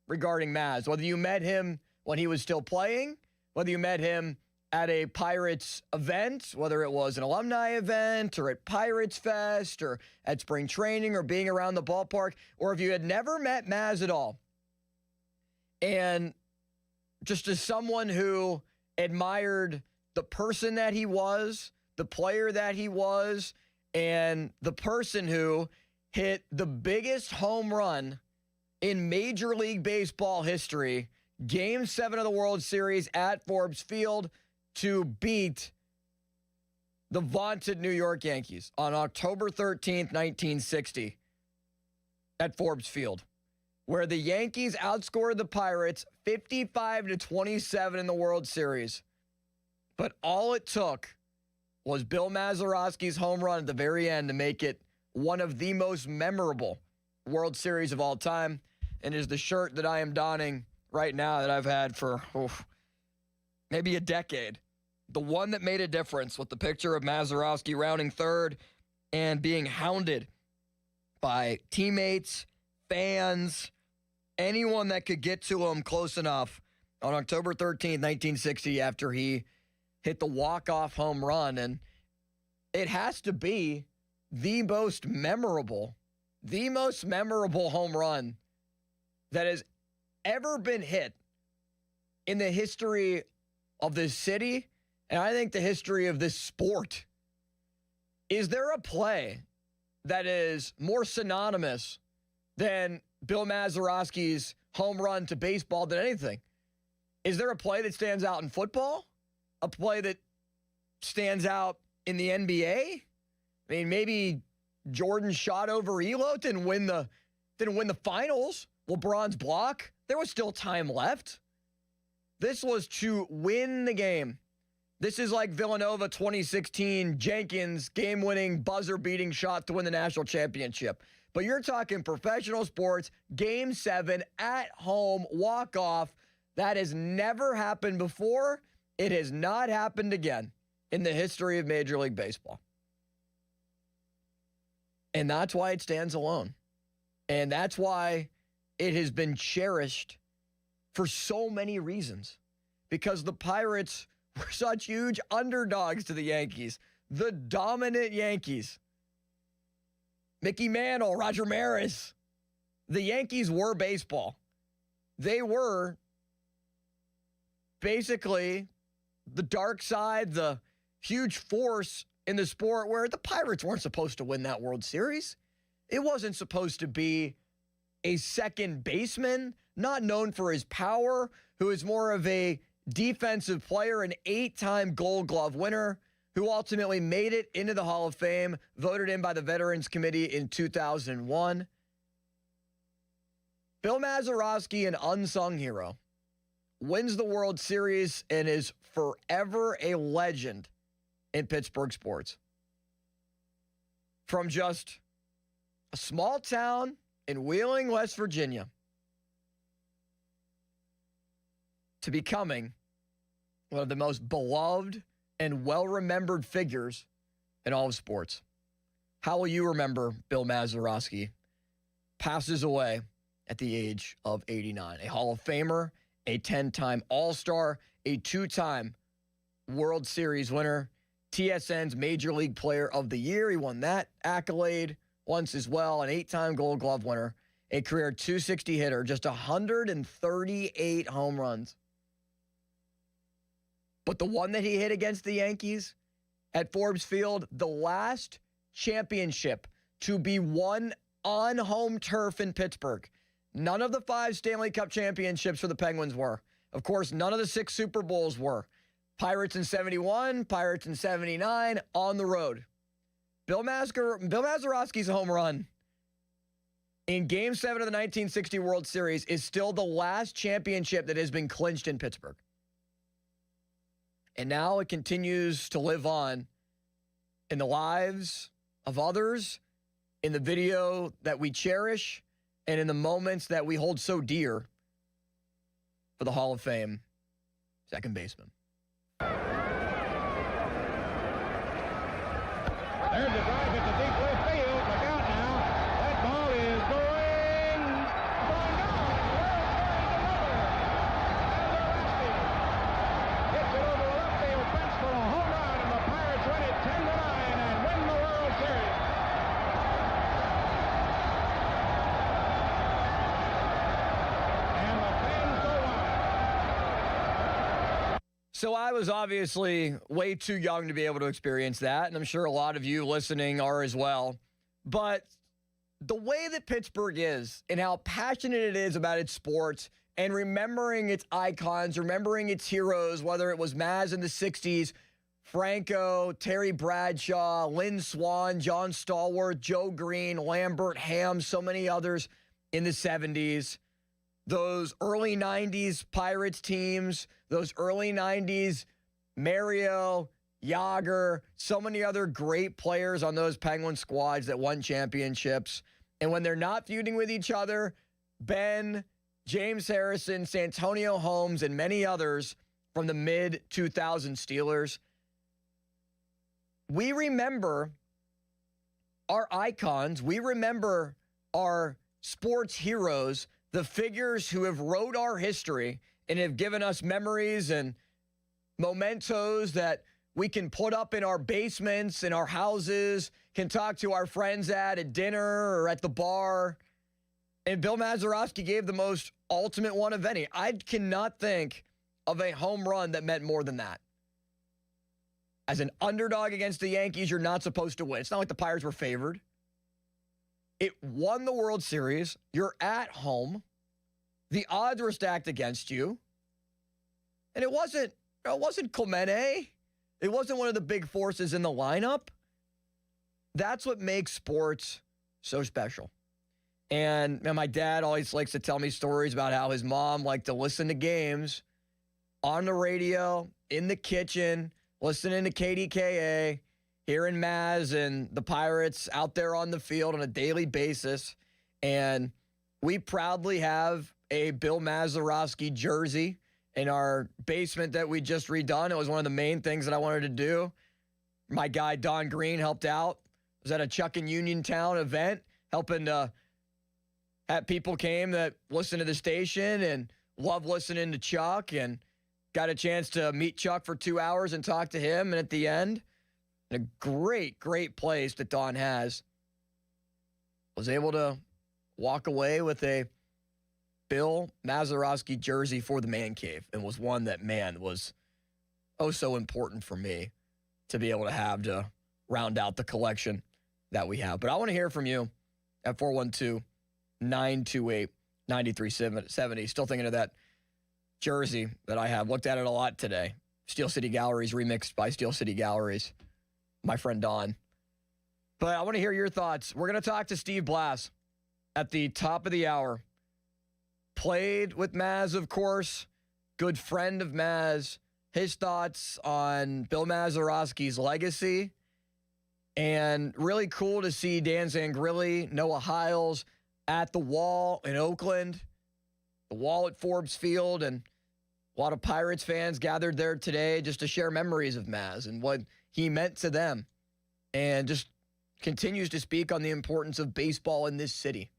regarding Maz. Whether you met him when he was still playing, whether you met him at a Pirates event, whether it was an alumni event or at Pirates Fest or at spring training or being around the ballpark, or if you had never met Maz at all, and just as someone who admired the person that he was, the player that he was, and the person who hit the biggest home run in Major League Baseball history, Game 7 of the World Series at Forbes Field, to beat the vaunted New York Yankees on October 13th, 1960 at Forbes Field, where the Yankees outscored the Pirates 55-27 in the World Series. But all it took was Bill Mazeroski's home run at the very end to make it one of the most memorable World Series of all time, and is the shirt that I am donning right now that I've had for maybe a decade. The one that made a difference, with the picture of Mazeroski rounding third and being hounded by teammates, fans, anyone that could get to him close enough on October 13th, 1960, after he hit the walk-off home run. And it has to be the most memorable home run that has ever been hit in the history of this city, and I think the history of this sport. Is there a play that is more synonymous than Bill Mazeroski's home run to baseball than anything? Is there a play that stands out in football? A play that stands out in the NBA? I mean, maybe Jordan's shot over Elo didn't win the finals. LeBron's block, there was still time left. This was to win the game. This is like Villanova 2016 Jenkins game-winning buzzer-beating shot to win the national championship. But you're talking professional sports, Game 7 at home, walk-off. That has never happened before. It has not happened again in the history of Major League Baseball. And that's why it stands alone. And that's why it has been cherished for so many reasons. Because the Pirates were such huge underdogs to the Yankees. The dominant Yankees. Mickey Mantle, Roger Maris. The Yankees were baseball. They were basically the dark side, the huge force in the sport, where the Pirates weren't supposed to win that World Series. It wasn't supposed to be a second baseman, not known for his power, who is more of a defensive player, an 8-time Gold Glove winner, who ultimately made it into the Hall of Fame, voted in by the Veterans Committee in 2001. Bill Mazeroski, an unsung hero, wins the World Series and is forever a legend in Pittsburgh sports. From just a small town in Wheeling, West Virginia, to becoming one of the most beloved and well-remembered figures in all of sports. How will you remember Bill Mazeroski? Passes away at the age of 89. A Hall of Famer, a 10-time All-Star, a 2-time World Series winner, TSN's Major League Player of the Year. He won that accolade once as well, an 8-time Gold Glove winner, a career 260 hitter, just 138 home runs. But the one that he hit against the Yankees at Forbes Field, the last championship to be won on home turf in Pittsburgh. None of the 5 Stanley Cup championships for the Penguins were. Of course, none of the 6 Super Bowls were. Pirates in 71, Pirates in 79, on the road. Bill Mazeroski's home run in Game 7 of the 1960 World Series is still the last championship that has been clinched in Pittsburgh. And now it continues to live on in the lives of others, in the video that we cherish, and in the moments that we hold so dear for the Hall of Fame second baseman. There's a drive at the deep left field. Look out now. That ball is going down. World Series So I was obviously way too young to be able to experience that, and I'm sure a lot of you listening are as well. But the way that Pittsburgh is and how passionate it is about its sports and remembering its icons, remembering its heroes, whether it was Maz in the 60s, Franco, Terry Bradshaw, Lynn Swann, John Stallworth, Joe Green, Lambert, Ham, so many others in the 70s. Those early 90s Pirates teams, those early 90s Mario, Yager, so many other great players on those Penguin squads that won championships. And when they're not feuding with each other, Ben, James Harrison, Santonio Holmes, and many others from the mid-2000 Steelers, we remember our icons. We remember our sports heroes, the figures who have wrote our history and have given us memories and mementos that we can put up in our basements, in our houses, can talk to our friends at dinner or at the bar. And Bill Mazeroski gave the most ultimate one of any. I cannot think of a home run that meant more than that. As an underdog against the Yankees, you're not supposed to win. It's not like the Pirates were favored. It won the World Series. You're at home. The odds were stacked against you. And it wasn't Clemente. It wasn't one of the big forces in the lineup. That's what makes sports so special. And my dad always likes to tell me stories about how his mom liked to listen to games on the radio, in the kitchen, listening to KDKA, hearing Maz and the Pirates out there on the field on a daily basis. And we proudly have a Bill Mazeroski jersey in our basement that we just redone. It was one of the main things that I wanted to do. My guy, Don Green, helped out. Was at a Chuck in Uniontown event, helping to have people came that listened to the station and love listening to Chuck, and got a chance to meet Chuck for 2 hours and talk to him. And at the end, a great, great place that Don has, was able to walk away with a Bill Mazeroski jersey for the man cave, and was one that, man, was so important for me to be able to have to round out the collection that we have. But I want to hear from you at 412-928-9370. Still thinking of that jersey that I have. Looked at it a lot today. Steel City Galleries, remixed by Steel City Galleries. My friend Don. But I want to hear your thoughts. We're going to talk to Steve Blass at the top of the hour. Played with Maz, of course. Good friend of Maz. His thoughts on Bill Mazeroski's legacy. And really cool to see Dan Zangrilli, Noah Hiles at the Wall in Oakland. The Wall at Forbes Field. And a lot of Pirates fans gathered there today just to share memories of Maz and what he meant to them. And just continues to speak on the importance of baseball in this city.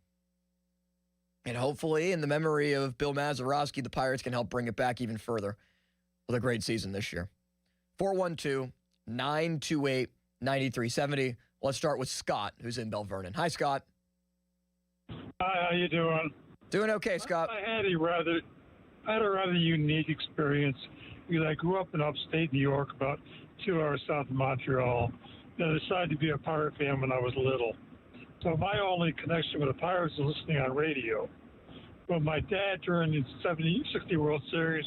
And hopefully, in the memory of Bill Mazeroski, the Pirates can help bring it back even further with a great season this year. 412-928-9370. Let's start with Scott, who's in Bell Vernon. Hi, Scott. Hi, how you doing? Doing okay, Scott. I had a rather unique experience because I grew up in upstate New York, about 2 hours south of Montreal. And I decided to be a Pirate fan when I was little. So my only connection with the Pirates was listening on radio. But my dad, during the 60 World Series,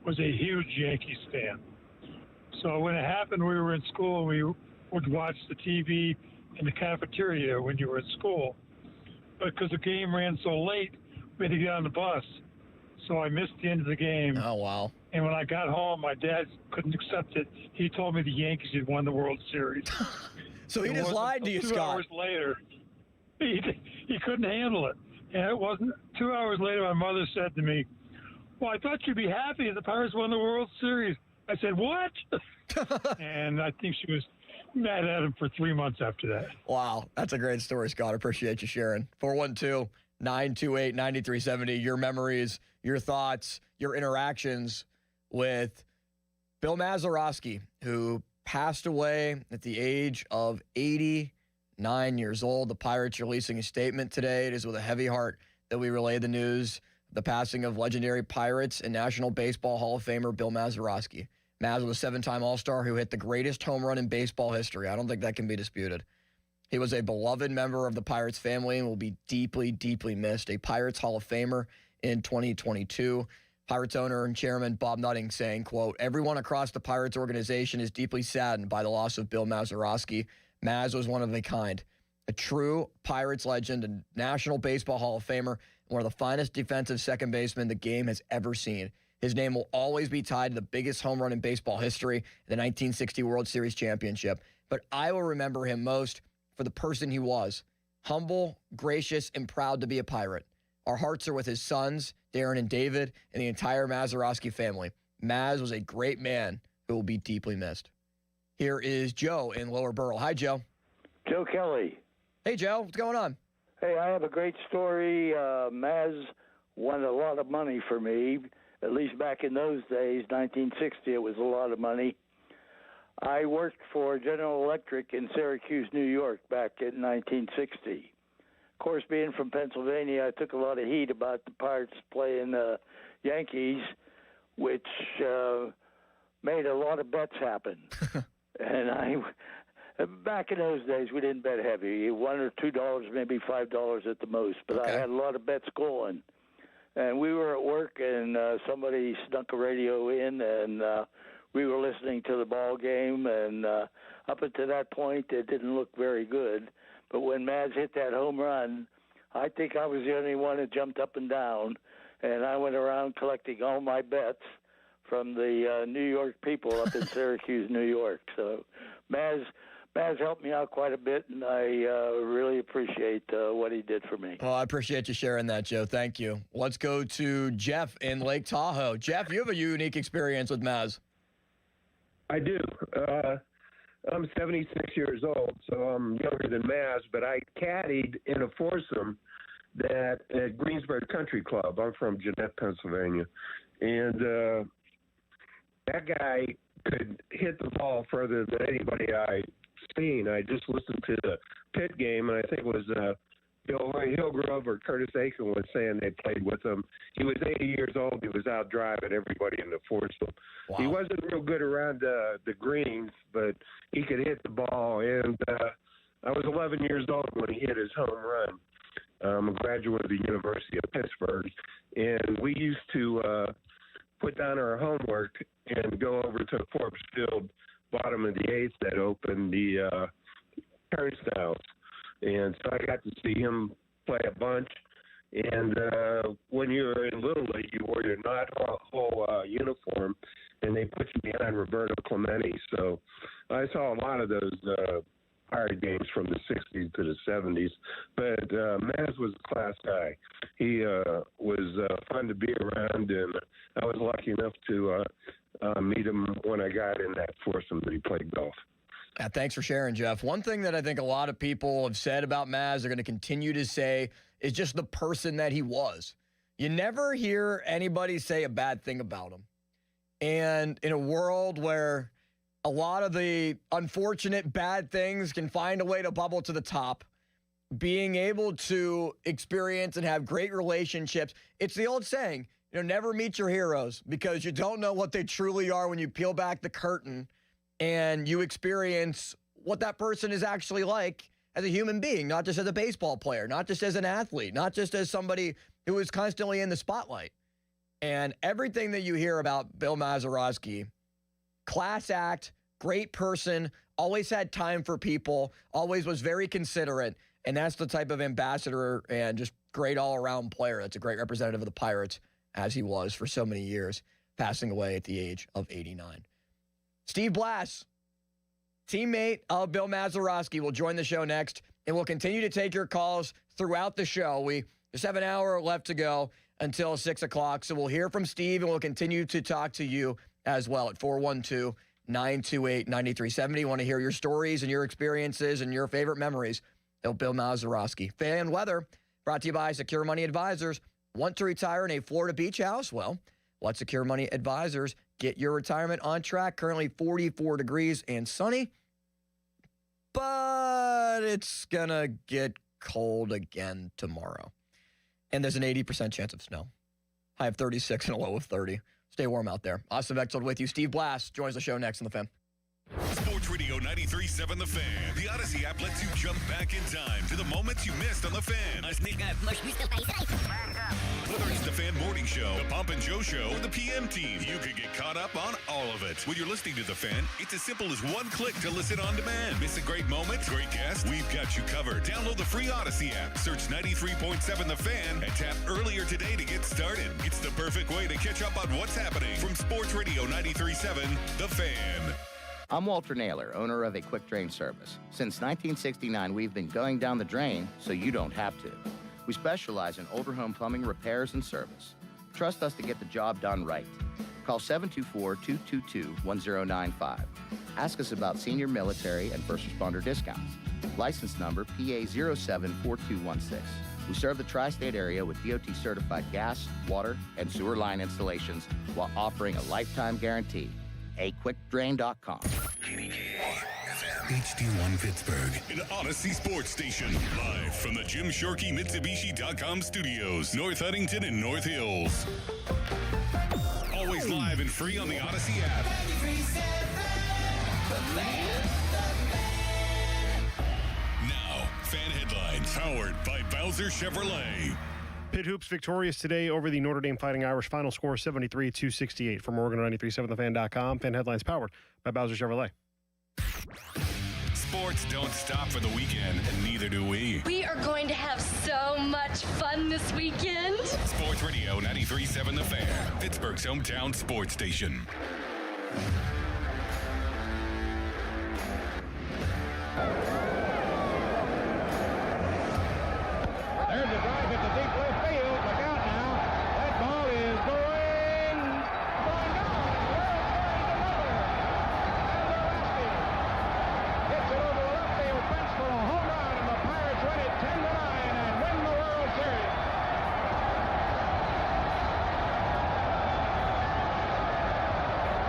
was a huge Yankees fan. So when it happened, we were in school, and we would watch the TV in the cafeteria when you were at school. But because the game ran so late, we had to get on the bus. So I missed the end of the game. Oh, wow. And when I got home, my dad couldn't accept it. He told me the Yankees had won the World Series. So he just lied to you, 2 Scott. hours later, he couldn't handle it. And it wasn't 2 hours later, my mother said to me, "Well, I thought you'd be happy if the Pirates won the World Series." I said, "What?" And I think she was mad at him for 3 months after that. Wow. That's a great story, Scott. I appreciate you sharing. 412-928-9370. Your memories, your thoughts, your interactions with Bill Mazeroski, who passed away at the age of 89 years old. The Pirates releasing a statement today. It is with a heavy heart that we relay the news, the passing of legendary Pirates and National Baseball Hall of Famer Bill Mazeroski. Maz was a seven-time All-Star who hit the greatest home run in baseball history. I don't think that can be disputed. He was a beloved member of the Pirates family and will be deeply, deeply missed. A Pirates Hall of Famer in 2022. Pirates owner and chairman Bob Nutting saying, quote, "Everyone across the Pirates organization is deeply saddened by the loss of Bill Mazeroski. Maz was one of a kind, a true Pirates legend, a National Baseball Hall of Famer, and one of the finest defensive second basemen the game has ever seen. His name will always be tied to the biggest home run in baseball history, the 1960 World Series championship. But I will remember him most for the person he was, humble, gracious, and proud to be a Pirate. Our hearts are with his sons, Darren and David, and the entire Mazeroski family. Maz was a great man who will be deeply missed." Here is Joe in Lower Burrell. Hi, Joe. Joe Kelly. Hey, Joe. What's going on? Hey, I have a great story. Maz won a lot of money for me, at least back in those days, 1960, it was a lot of money. I worked for General Electric in Syracuse, New York, back in 1960. Of course, being from Pennsylvania, I took a lot of heat about the Pirates playing the Yankees, which made a lot of bets happen. And back in those days, we didn't bet heavy, $1 or $2, maybe $5 at the most. But Okay. I had a lot of bets going. And we were at work, and somebody snuck a radio in, and we were listening to the ball game. And up until that point, it didn't look very good. But when Maz hit that home run, I think I was the only one that jumped up and down. And I went around collecting all my bets from the New York people up in Syracuse, New York. So Maz helped me out quite a bit, and I really appreciate what he did for me. Well, I appreciate you sharing that, Joe. Thank you. Let's go to Jeff in Lake Tahoe. Jeff, you have a unique experience with Maz. I do. I'm 76 years old, so I'm younger than Maz, but I caddied in a foursome at Greensburg Country Club. I'm from Jeanette, Pennsylvania. And that guy could hit the ball further than anybody I'd seen. I just listened to the Pitt game, and I think it was Bill Hillgrove or Curtis Aiken was saying they played with him. He was 80 years old. He was out driving everybody in the foursome. Wow. He wasn't real good around the greens, but he could hit the ball. And I was 11 years old when he hit his home run. I'm a graduate of the University of Pittsburgh, and we used to put down our homework and go over to Forbes Field, bottom of the eighth, that opened the turnstiles. And so I got to see him play a bunch. And when you were in Little League, you wore your knot-hole uniform, and they put you behind Roberto Clemente. So I saw a lot of those Pirate games from the 60s to the 70s. But Maz was a class guy. He was fun to be around, and I was lucky enough to meet him when I got in that foursome that he played golf. Thanks for sharing, Jeff. One thing that I think a lot of people have said about Maz, they're going to continue to say, is just the person that he was. You never hear anybody say a bad thing about him. And in a world where a lot of the unfortunate bad things can find a way to bubble to the top, being able to experience and have great relationships, it's the old saying, never meet your heroes, because you don't know what they truly are when you peel back the curtain and you experience what that person is actually like as a human being, not just as a baseball player, not just as an athlete, not just as somebody who is constantly in the spotlight. And everything that you hear about Bill Mazeroski, class act, great person, always had time for people, always was very considerate, and that's the type of ambassador and just great all-around player that's a great representative of the Pirates, as he was for so many years, passing away at the age of 89. Steve Blass, teammate of Bill Mazeroski, will join the show next, and we'll continue to take your calls throughout the show. We just have an hour left to go until 6 o'clock, so we'll hear from Steve, and we'll continue to talk to you as well at 412-928-9370. Want to hear your stories and your experiences and your favorite memories of Bill Mazeroski. Fan weather brought to you by Secure Money Advisors. Want to retire in a Florida beach house? Well, let Secure Money Advisors get your retirement on track. Currently 44 degrees and sunny, but it's going to get cold again tomorrow. And there's an 80% chance of snow. High of 36 and a low of 30. Stay warm out there. Austin Bechtold with you. Steve Blass joins the show next on The Fan. Sports Radio 93.7 The Fan. The Odyssey app lets you jump back in time to the moments you missed on The Fan. Whether it's the Fan Morning Show, the Pomp and Joe Show, or the PM Team, you can get caught up on all of it. When you're listening to The Fan, it's as simple as one click to listen on demand. Miss a great moment, great guest? We've got you covered. Download the free Odyssey app, search 93.7 The Fan, and tap earlier today to get started. It's the perfect way to catch up on what's happening from Sports Radio 93.7 The Fan. I'm Walter Naylor, owner of a quick drain service. Since 1969, we've been going down the drain so you don't have to. We specialize in older home plumbing repairs and service. Trust us to get the job done right. Call 724-222-1095. Ask us about senior military and first responder discounts. License number PA074216. We serve the tri-state area with DOT-certified gas, water, and sewer line installations while offering a lifetime guarantee. AQuickDrain.com. HD1 Pittsburgh, an Odyssey Sports Station. Live from the Jim Shorkey Mitsubishi.com studios, North Huntington and North Hills. Always live and free on the Odyssey app. Now, Fan Headlines, powered by Bowser Chevrolet. Pitt Hoops victorious today over the Notre Dame Fighting Irish. Final score 73-68 from Oregon 93.7thefan.com. Fan Headlines powered by Bowser Chevrolet. Sports don't stop for the weekend, and neither do we. We are going to have so much fun this weekend. Sports Radio 93.7 The Fan, Pittsburgh's hometown sports station. There's a drive at the deep left field. Look out now. That ball is going down. Hits it over the left field fence for a home run, and the Pirates win it 10-9 and win the World Series.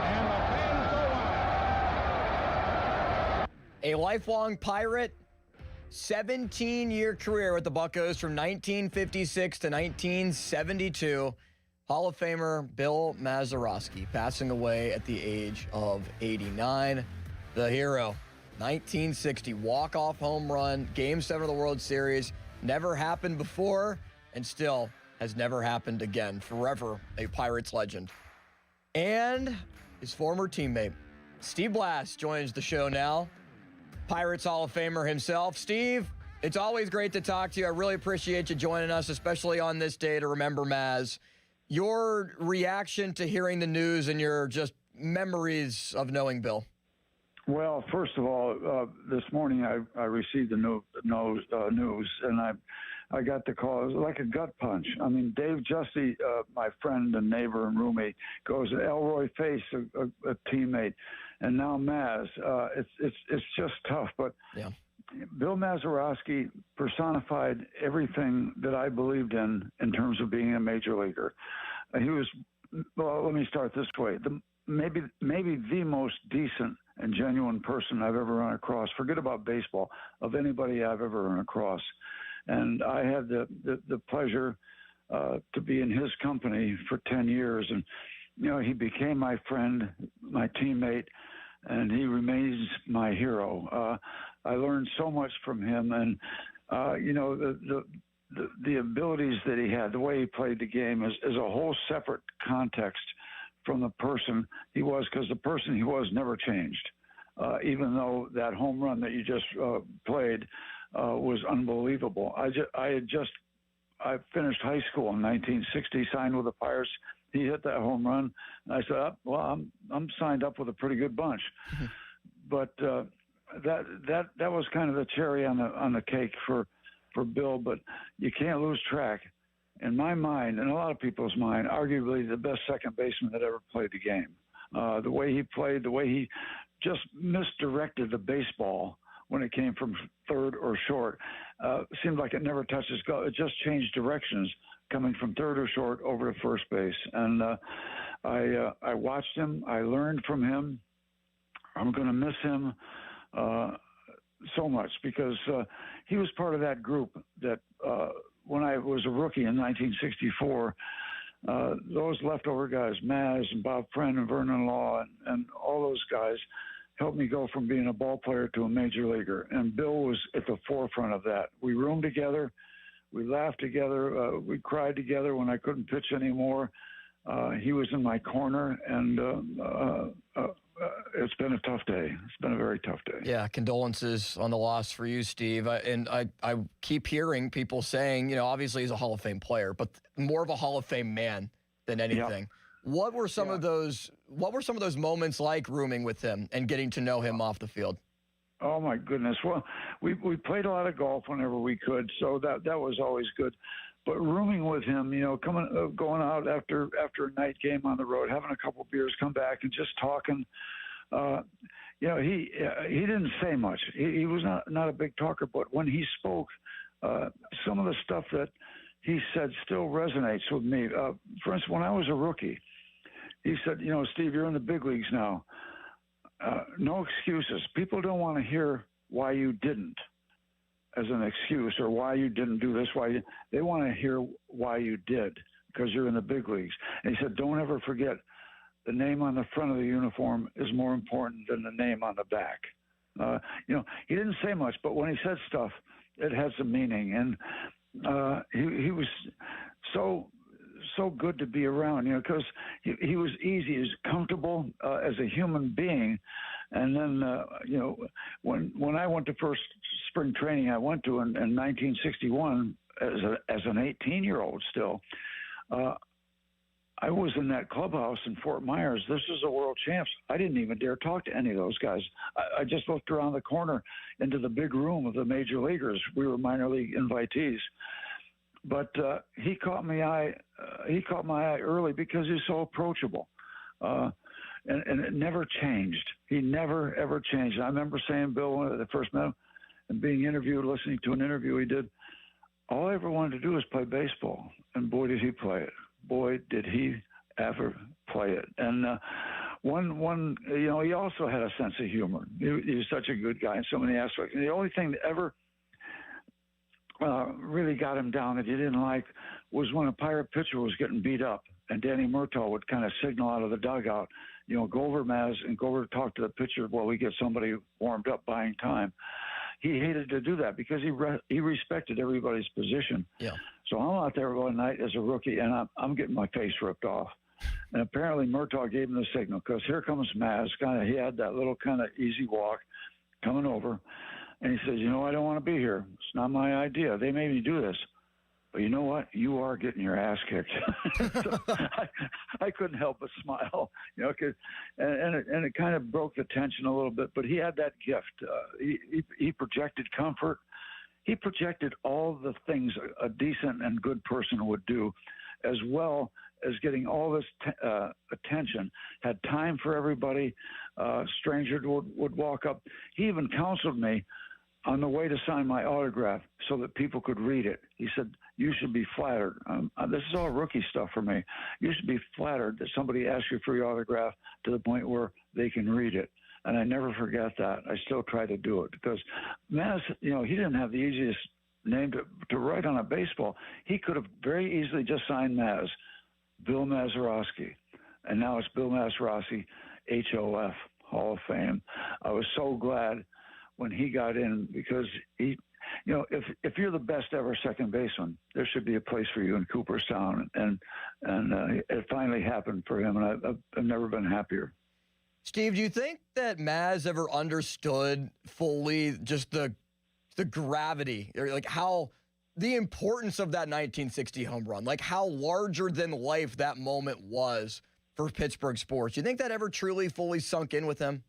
And the fans go wild. A lifelong Pirate, 17-year career with the Buccos from 1956 to 1972. Hall of Famer Bill Mazeroski passing away at the age of 89. The hero, 1960 walk-off home run, Game 7 of the World Series. Never happened before and still has never happened again. Forever a Pirates legend. And his former teammate, Steve Blass, joins the show now. Pirates Hall of Famer himself. Steve, it's always great to talk to you. I really appreciate you joining us, especially on this day to remember Maz. Your reaction to hearing the news and your just memories of knowing Bill. Well, first of all, this morning I received the news, and I got the call. It was like a gut punch. I mean, Dave Justy, my friend and neighbor and roommate, goes to Elroy Face, a teammate, and now Maz. It's just tough, but yeah. Bill Mazeroski personified everything that I believed in terms of being a major leaguer. He was, well, let me start this way. Maybe the most decent and genuine person I've ever run across. Forget about baseball, of anybody I've ever run across. And I had the pleasure to be in his company for 10 years. And, you know, he became my friend, my teammate, and he remains my hero. I learned so much from him, and, you know, the abilities that he had, the way he played the game is a whole separate context from the person he was, because the person he was never changed. Even though that home run that you just played was unbelievable. I finished high school in 1960, signed with the Pirates. He hit that home run, and I said, "Well, I'm signed up with a pretty good bunch." But that was kind of the cherry on the cake for Bill. But you can't lose track. In my mind, and a lot of people's mind, arguably the best second baseman that ever played the game. The way he played, the way he just misdirected the baseball when it came from third or short, seemed like it never touched his glove. It just changed directions, coming from third or short over to first base. And I watched him. I learned from him. I'm going to miss him so much, because he was part of that group that when I was a rookie in 1964, those leftover guys, Maz and Bob Friend and Vernon Law and all those guys helped me go from being a ball player to a major leaguer. And Bill was at the forefront of that. We roomed together. We laughed together. We cried together when I couldn't pitch anymore. He was in my corner, and it's been a tough day. It's been a very tough day. Yeah, condolences on the loss for you, Steve. I keep hearing people saying, you know, obviously he's a Hall of Fame player, but more of a Hall of Fame man than anything. Yeah. What were some of those moments like rooming with him and getting to know him off the field? Oh my goodness! Well, we played a lot of golf whenever we could, so that was always good. But rooming with him, you know, going out after a night game on the road, having a couple beers, come back and just talking. You know, he didn't say much. He was not a big talker, but when he spoke, some of the stuff that he said still resonates with me. For instance, when I was a rookie, he said, you know, Steve, you're in the big leagues now. No excuses. People don't want to hear why you didn't as an excuse or why you didn't do this. They want to hear why you did because you're in the big leagues. And he said, don't ever forget the name on the front of the uniform is more important than the name on the back. You know, he didn't say much, but when he said stuff, it had some meaning. And he was so good to be around, you know, because he was easy, he was comfortable as a human being. And then, you know, when I went to first spring training I went to in 1961 as an 18-year-old still, I was in that clubhouse in Fort Myers. This was the world champs. I didn't even dare talk to any of those guys. I just looked around the corner into the big room of the major leaguers. We were minor league invitees. But he caught my eye early because he's so approachable, and it never changed. He never ever changed. I remember saying, Bill, when I first met him, and being interviewed, listening to an interview he did. All I ever wanted to do was play baseball, and boy did he play it. Boy did he ever play it. And one, you know, he also had a sense of humor. He was such a good guy in so many aspects. And the only thing that ever really got him down that he didn't like was when a Pirate pitcher was getting beat up, and Danny Murtaugh would kind of signal out of the dugout, you know, go over, Maz, and go over to talk to the pitcher while we get somebody warmed up buying time. He hated to do that because he respected everybody's position. Yeah. So I'm out there one night as a rookie, and I'm getting my face ripped off. And apparently Murtaugh gave him the signal because here comes Maz. He had that little kind of easy walk coming over. And he says, you know, I don't want to be here. It's not my idea. They made me do this. But you know what? You are getting your ass kicked. So I couldn't help but smile, you know, and it kind of broke the tension a little bit. But he had that gift. He projected comfort. He projected all the things a decent and good person would do, as well as getting all this attention. Had time for everybody. Strangers would walk up. He even counseled me on the way to sign my autograph so that people could read it. He said, you should be flattered. This is all rookie stuff for me. You should be flattered that somebody asks you for your autograph to the point where they can read it. And I never forget that. I still try to do it because Maz, you know, he didn't have the easiest name to write on a baseball. He could have very easily just signed Maz, Bill Mazeroski. And now it's Bill Mazeroski, HOF, Hall of Fame. I was so glad when he got in because he, you know, if you're the best ever second baseman, there should be a place for you in Cooperstown, and it finally happened for him, and I've never been happier. Steve, do you think that Maz ever understood fully just the gravity, or like how the importance of that 1960 home run, like how larger than life that moment was for Pittsburgh sports? Do you think that ever truly fully sunk in with him?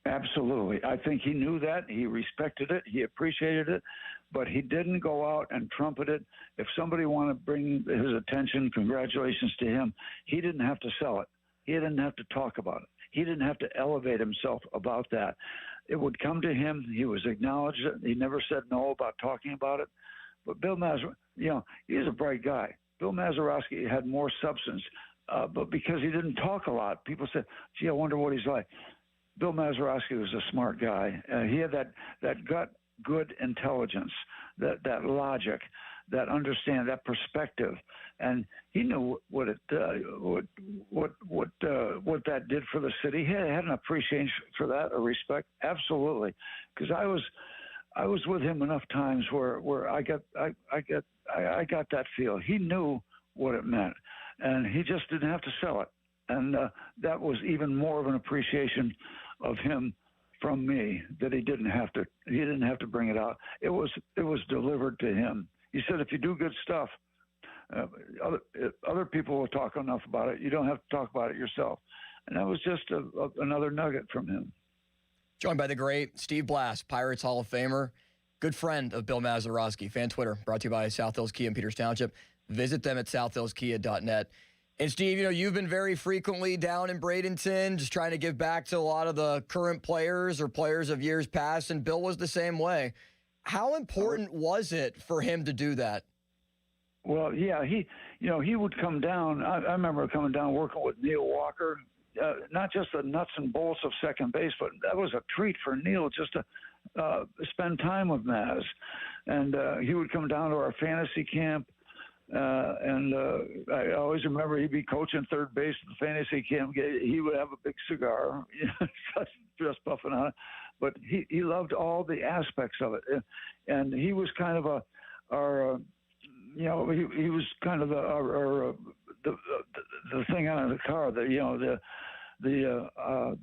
Absolutely. I think he knew that. He respected it. He appreciated it. But he didn't go out and trumpet it. If somebody wanted to bring his attention, congratulations to him. He didn't have to sell it. He didn't have to talk about it. He didn't have to elevate himself about that. It would come to him. He was acknowledged. He never said no about talking about it. But Bill Mazeroski, you know, he's a bright guy. Bill Mazeroski had more substance. But because he didn't talk a lot, people said, gee, I wonder what he's like. Bill Mazeroski was a smart guy. He had that good intelligence, that logic, understand, that perspective, and he knew what that did for the city. He had an appreciation for that, a respect, absolutely, because I was with him enough times where I got that feel. He knew what it meant, and he just didn't have to sell it, and that was even more of an appreciation of him from me, that he didn't have to bring it out. It was delivered to him. He said, if you do good stuff, other people will talk enough about it. You don't have to talk about it yourself. And that was just another nugget from him. Joined by the great Steve Blass, Pirates Hall of Famer, good friend of Bill Mazeroski. Fan Twitter, brought to you by South Hills Kia in Peters Township. Visit them at southhillskia.net. And Steve, you've been very frequently down in Bradenton, just trying to give back to a lot of the current players or players of years past, and Bill was the same way. How important was it for him to do that? Well, yeah, he would come down. I remember coming down working with Neil Walker, not just the nuts and bolts of second base, but that was a treat for Neil just to spend time with Maz. And he would come down to our fantasy camp. And I always remember he'd be coaching third base at the fantasy camp. He would have a big cigar, just puffing on it. But he loved all the aspects of it, and he was kind of he was kind of the thing on the car, the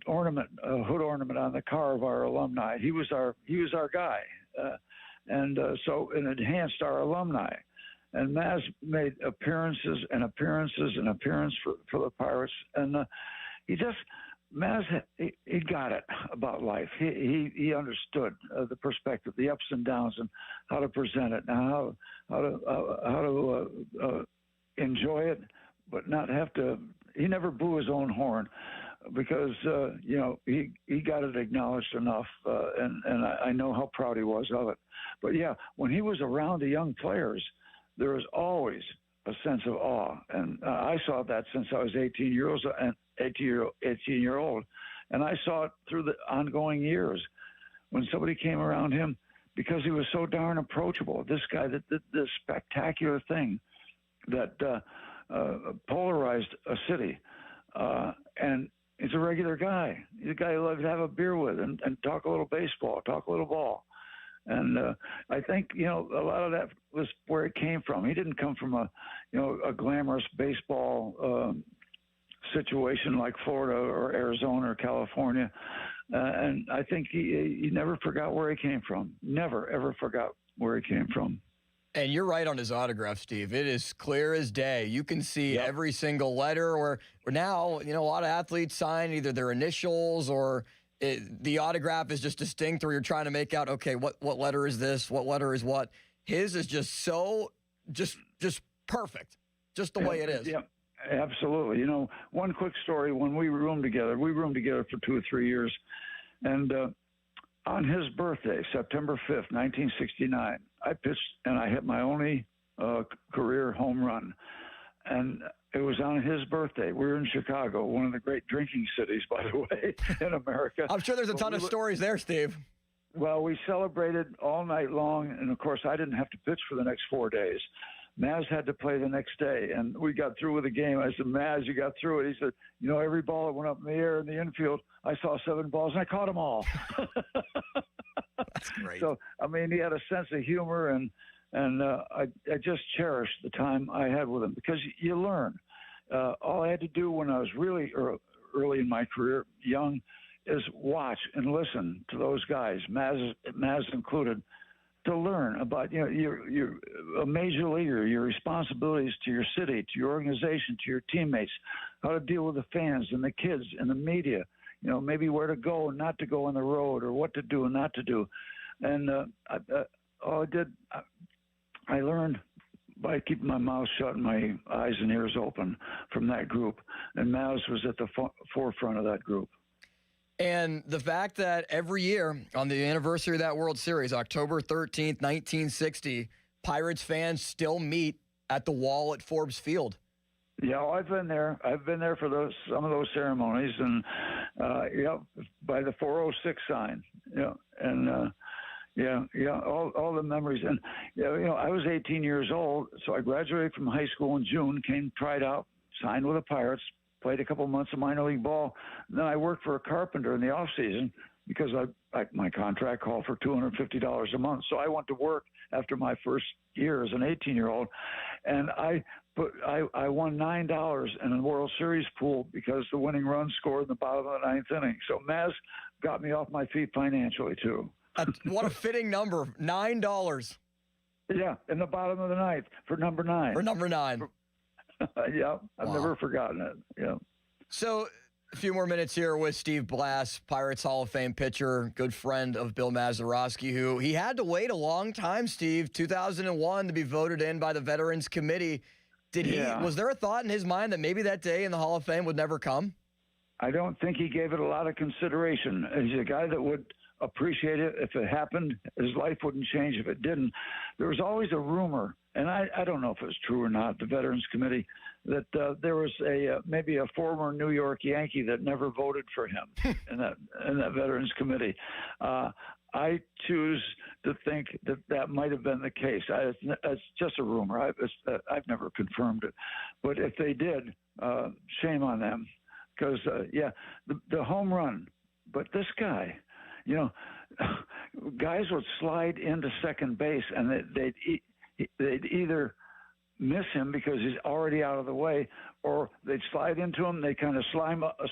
ornament, hood ornament on the car of our alumni. He was our guy, and so it enhanced our alumni. And Maz made appearances for the Pirates, and Maz got it about life. He understood the perspective, the ups and downs, and how to present it, and how to enjoy it, but not have to. He never blew his own horn, because he got it acknowledged enough, and I know how proud he was of it. But yeah, when he was around the young players, there was always a sense of awe, and I saw that since I was 18 years old, and I saw it through the ongoing years when somebody came around him, because he was so darn approachable. This guy, this spectacular thing that polarized a city, and he's a regular guy. He's a guy you love to have a beer with and talk a little baseball, talk a little ball. And I think, a lot of that was where it came from. He didn't come from a glamorous baseball situation like Florida or Arizona or California. And I think he never forgot where he came from. Never, ever forgot where he came from. And you're right on his autograph, Steve. It is clear as day. You can see every single letter, or now, a lot of athletes sign either their initials or the autograph is just distinct, or you're trying to make out, okay, what letter is this? What letter is what? His is just so just perfect, just the way it is. Yeah, absolutely. One quick story. When we roomed together for 2 or 3 years, and on his birthday, September 5th, 1969, I pitched and I hit my only career home run, and it was on his birthday. We were in Chicago, one of the great drinking cities, by the way, in America. I'm sure there's a ton of stories there, Steve. Well, we celebrated all night long, and of course, I didn't have to pitch for the next 4 days. Maz had to play the next day, and we got through with the game. I said, Maz, you got through it. He said, every ball that went up in the air in the infield, I saw 7 balls, and I caught them all. That's great. So, he had a sense of humor, and I just cherished the time I had with him, because you learn. All I had to do when I was really early in my career, young, is watch and listen to those guys, Maz included, to learn about you're a major leaguer, your responsibilities to your city, to your organization, to your teammates, how to deal with the fans and the kids and the media, maybe where to go and not to go on the road, or what to do and not to do. And I learned by keeping my mouth shut and my eyes and ears open from that group. And Maz was at the forefront of that group. And the fact that every year on the anniversary of that World Series, October 13th, 1960, Pirates fans still meet at the wall at Forbes Field. Yeah, I've been there. I've been there for some of those ceremonies, and by the 406 sign. And Yeah, all the memories. And, I was 18 years old, so I graduated from high school in June, tried out, signed with the Pirates, played a couple months of minor league ball. And then I worked for a carpenter in the off season because my contract called for $250 a month. So I went to work after my first year as an 18-year-old, and I won $9 in a World Series pool because the winning run scored in the bottom of the ninth inning. So Maz got me off my feet financially too. What a fitting number, $9. Yeah, in the bottom of the ninth for number 9. For number 9. Yeah, I've Wow. never forgotten it. Yeah. So a few more minutes here with Steve Blass, Pirates Hall of Fame pitcher, good friend of Bill Mazeroski, who he had to wait a long time, Steve, 2001 to be voted in by the Veterans Committee. Was there a thought in his mind that maybe that day in the Hall of Fame would never come? I don't think he gave it a lot of consideration. He's a guy that would appreciate it if it happened. His life wouldn't change if it didn't. There was always a rumor, and I don't know if it's true or not, the Veterans Committee, that there was maybe a former New York Yankee that never voted for him in that Veterans Committee. I choose to think that might have been the case. It's just a rumor. I've never confirmed it. But if they did, shame on them. Because, the home run. But this guy, guys would slide into second base, and they'd either miss him because he's already out of the way, or they'd slide into him. They kind of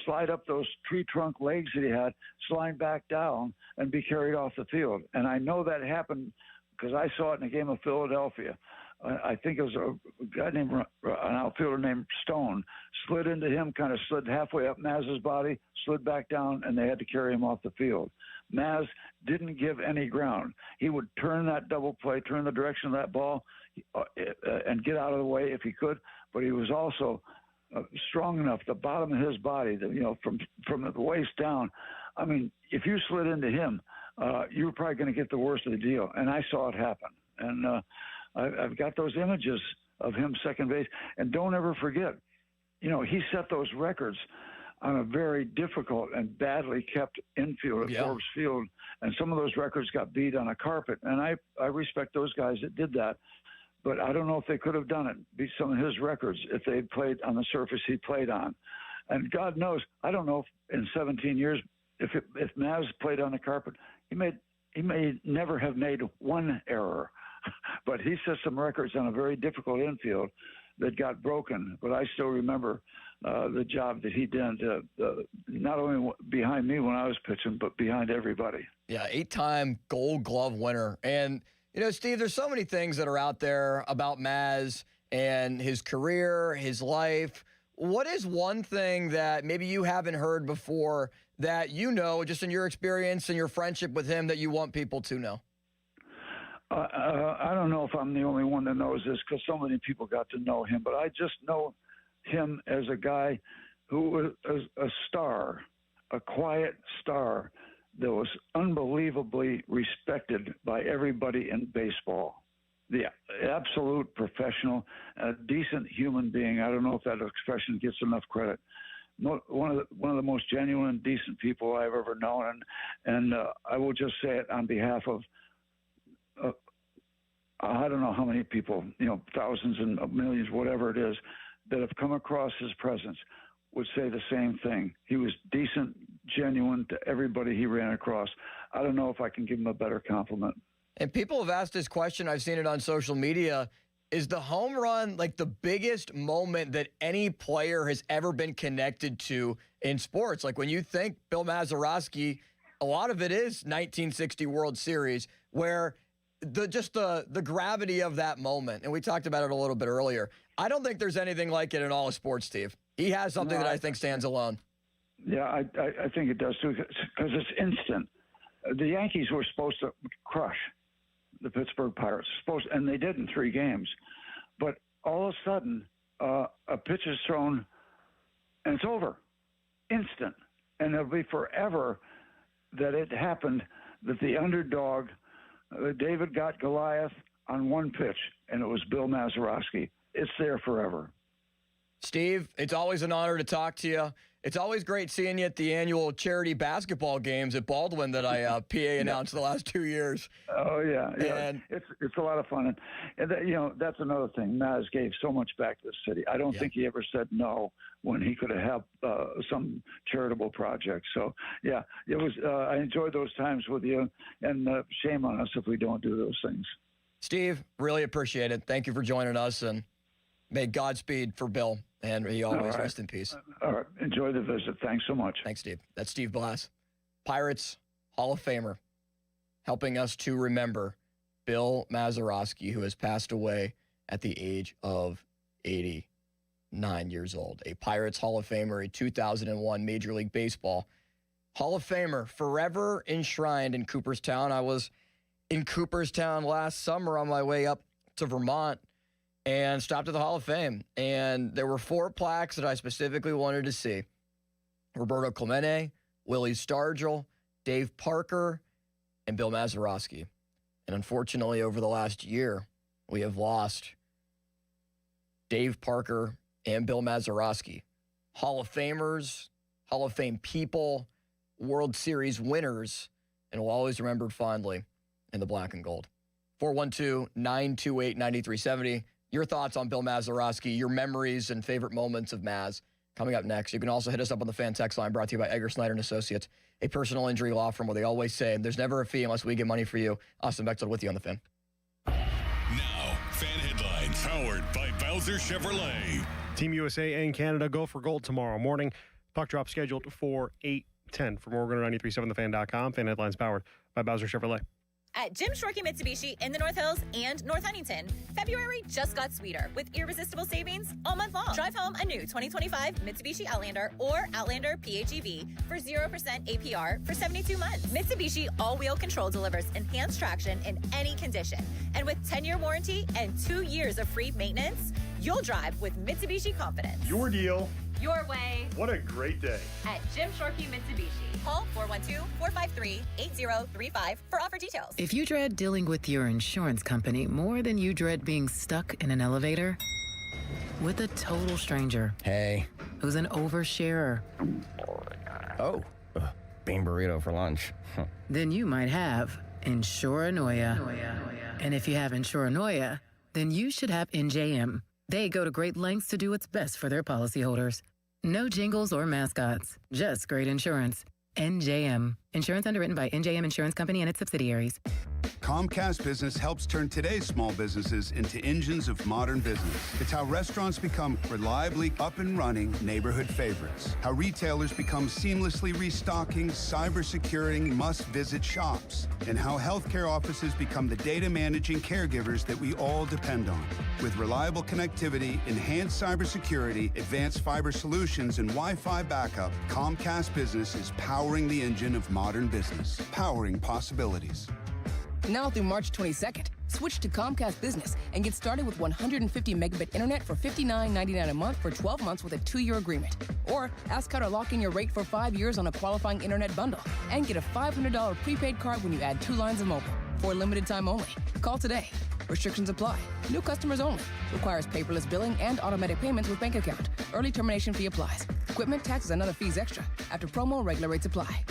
slide up those tree trunk legs that he had, slide back down, and be carried off the field. And I know that happened because I saw it in a game of Philadelphia. I think it was a guy an outfielder named Stone, slid into him, kind of slid halfway up Maz's body, slid back down, and they had to carry him off the field. Maz didn't give any ground. He would turn that double play, turn the direction of that ball, and get out of the way if he could. But he was also strong enough, the bottom of his body, from the waist down. I mean, if you slid into him, you were probably going to get the worst of the deal. And I saw it happen. And I've got those images of him second base. And don't ever forget, he set those records on a very difficult and badly kept infield at Forbes Field. And some of those records got beat on a carpet. And I respect those guys that did that. But I don't know if they could have done it, beat some of his records, if they had played on the surface he played on. And God knows, I don't know if in 17 years, if Maz played on the carpet, he may never have made one error. But he set some records on a very difficult infield that got broken. But I still remember the job that he did, not only behind me when I was pitching, but behind everybody. Yeah, 8-time Gold Glove winner. And, Steve, there's so many things that are out there about Maz and his career, his life. What is one thing that maybe you haven't heard before that just in your experience and your friendship with him, that you want people to know? I don't know if I'm the only one that knows this because so many people got to know him, but I just know him as a guy who was a star, a quiet star that was unbelievably respected by everybody in baseball. The absolute professional, a decent human being. I don't know if that expression gets enough credit. One of the most genuine, decent people I've ever known, and I will just say it on behalf of I don't know how many people, thousands and millions, whatever it is, that have come across his presence would say the same thing. He was decent, genuine to everybody he ran across. I don't know if I can give him a better compliment. And people have asked this question. I've seen it on social media. Is the home run like the biggest moment that any player has ever been connected to in sports? Like when you think Bill Mazeroski, a lot of it is 1960 World Series, where the gravity of that moment, and we talked about it a little bit earlier. I don't think there's anything like it in all of sports, Steve. He has something that I think stands alone. Yeah, I think it does too, because it's instant. The Yankees were supposed to crush the Pittsburgh Pirates, and they did in 3 games. But all of a sudden, a pitch is thrown, and it's over, instant. And it'll be forever that it happened, that the underdog, David got Goliath on one pitch, and it was Bill Mazeroski. It's there forever. Steve, it's always an honor to talk to you. It's always great seeing you at the annual charity basketball games at Baldwin that I PA announced the last 2 years. Oh yeah. And it's a lot of fun, and that, that's another thing. Maz gave so much back to the city. I don't think he ever said no when he could have helped some charitable projects. So yeah, it was. I enjoyed those times with you, and shame on us if we don't do those things. Steve, really appreciate it. Thank you for joining us, and may Godspeed for Bill, and he always rest in peace. All right. Enjoy the visit. Thanks so much. Thanks, Steve. That's Steve Blass, Pirates Hall of Famer, helping us to remember Bill Mazeroski, who has passed away at the age of 89 years old. A Pirates Hall of Famer, a 2001 Major League Baseball Hall of Famer, forever enshrined in Cooperstown. I was in Cooperstown last summer on my way up to Vermont and stopped at the Hall of Fame. And there were 4 plaques that I specifically wanted to see. Roberto Clemente, Willie Stargell, Dave Parker, and Bill Mazeroski. And unfortunately, over the last year, we have lost Dave Parker and Bill Mazeroski. Hall of Famers, Hall of Fame people, World Series winners, and will always remembered fondly in the black and gold. 412-928-9370. Your thoughts on Bill Mazeroski, your memories and favorite moments of Maz, coming up next. You can also hit us up on the fan text line, brought to you by Edgar Snyder & Associates, a personal injury law firm where they always say there's never a fee unless we get money for you. Austin Bechtold with you on the Fan. Now, Fan Headlines, powered by Bowser Chevrolet. Team USA and Canada go for gold tomorrow morning. Puck drop scheduled for 8:10 from Oregon93.7thefan.com. Fan Headlines powered by Bowser Chevrolet. At Jim Shorkey Mitsubishi in the North Hills and North Huntington, February just got sweeter with irresistible savings all month long. Drive home a new 2025 Mitsubishi Outlander or Outlander PHEV for 0% APR for 72 months. Mitsubishi all-wheel control delivers enhanced traction in any condition. And with 10-year warranty and 2 years of free maintenance, you'll drive with Mitsubishi confidence. Your deal. Your way. What a great day. At Jim Shorkey Mitsubishi. Call 412-453-8035 for offer details. If you dread dealing with your insurance company more than you dread being stuck in an elevator with a total stranger. Hey. Who's an oversharer. Oh, bean burrito for lunch. Then you might have Insuranoia. And if you have Insuranoia, then you should have NJM. They go to great lengths to do what's best for their policyholders. No jingles or mascots, just great insurance. NJM. Insurance underwritten by NJM Insurance Company and its subsidiaries. Comcast Business helps turn today's small businesses into engines of modern business. It's how restaurants become reliably up and running neighborhood favorites. How retailers become seamlessly restocking, cyber-securing, must-visit shops. And how healthcare offices become the data managing caregivers that we all depend on. With reliable connectivity, enhanced cybersecurity, advanced fiber solutions, and Wi-Fi backup, Comcast Business is powering the engine of modern business. Powering possibilities. Now through March 22nd, switch to Comcast Business and get started with 150 megabit internet for $59.99 a month for 12 months with a 2-year agreement. Or ask how to lock in your rate for 5 years on a qualifying internet bundle and get a $500 prepaid card when you add 2 lines of mobile for a limited time only. Call today. Restrictions apply. New customers only. Requires paperless billing and automatic payments with bank account. Early termination fee applies. Equipment, taxes, and other fees extra. After promo, regular rates apply.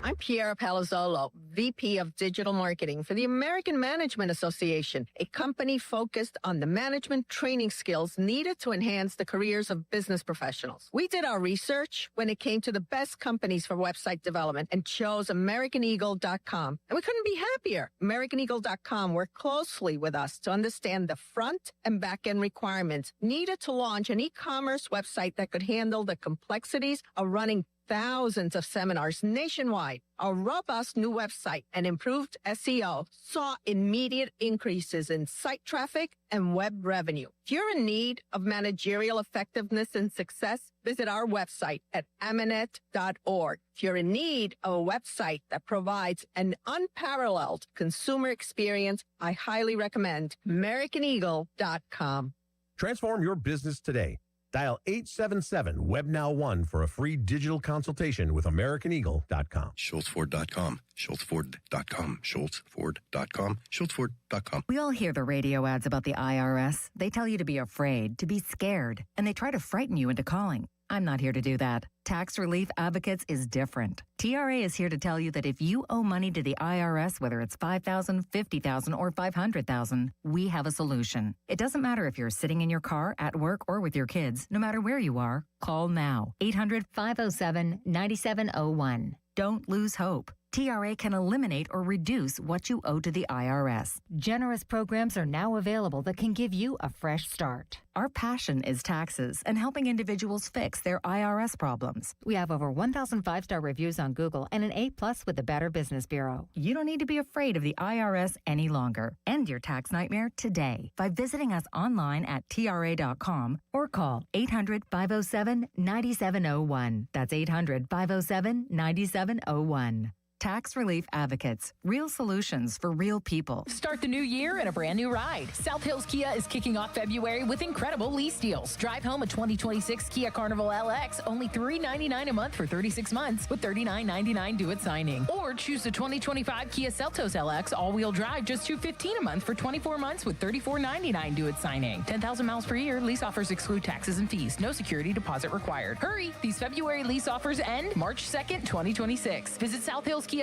I'm Piera Palazzolo, VP of Digital Marketing for the American Management Association, a company focused on the management training skills needed to enhance the careers of business professionals. We did our research when it came to the best companies for website development and chose AmericanEagle.com. And we couldn't be happier. AmericanEagle.com worked closely with us to understand the front and back end requirements needed to launch an e-commerce website that could handle the complexities of running thousands of seminars nationwide. A robust new website and improved SEO saw immediate increases in site traffic and web revenue. If you're in need of managerial effectiveness and success, visit our website at Amanet.org. If you're in need of a website that provides an unparalleled consumer experience, I highly recommend AmericanEagle.com. Transform your business today. Dial 877-WebNow1 for a free digital consultation with AmericanEagle.com. SchultzFord.com. SchultzFord.com. SchultzFord.com. SchultzFord.com. We all hear the radio ads about the IRS. They tell you to be afraid, to be scared, and they try to frighten you into calling. I'm not here to do that. Tax Relief Advocates is different. TRA is here to tell you that if you owe money to the IRS, whether it's $5,000, $50,000, or $500,000, we have a solution. It doesn't matter if you're sitting in your car, at work, or with your kids. No matter where you are, call now. 800-507-9701. Don't lose hope. TRA can eliminate or reduce what you owe to the IRS. Generous programs are now available that can give you a fresh start. Our passion is taxes and helping individuals fix their IRS problems. We have over 1,000 5-star reviews on Google and an A+ with the Better Business Bureau. You don't need to be afraid of the IRS any longer. End your tax nightmare today by visiting us online at TRA.com or call 800-507-9701. That's 800-507-9701. Tax Relief Advocates. Real solutions for real people. Start the new year in a brand new ride. South Hills Kia is kicking off February with incredible lease deals. Drive home a 2026 Kia Carnival LX, only $399 a month for 36 months with $39.99 due at signing. Or choose the 2025 Kia Seltos LX all-wheel drive, just $215 a month for 24 months with $34.99 due at signing. 10,000 miles per year. Lease offers exclude taxes and fees. No security deposit required. Hurry! These February lease offers end March 2nd, 2026. Visit southhillskia.net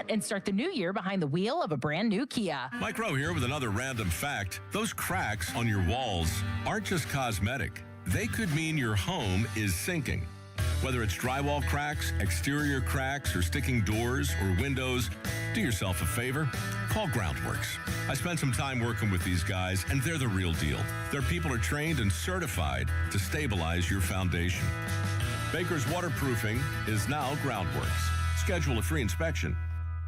and start the new year behind the wheel of a brand new Kia. Mike Rowe here with another random fact. Those cracks on your walls aren't just cosmetic. They could mean your home is sinking. Whether it's drywall cracks, exterior cracks, or sticking doors or windows, do yourself a favor. Call Groundworks. I spent some time working with these guys, and they're the real deal. Their people are trained and certified to stabilize your foundation. Baker's Waterproofing is now Groundworks. Schedule a free inspection.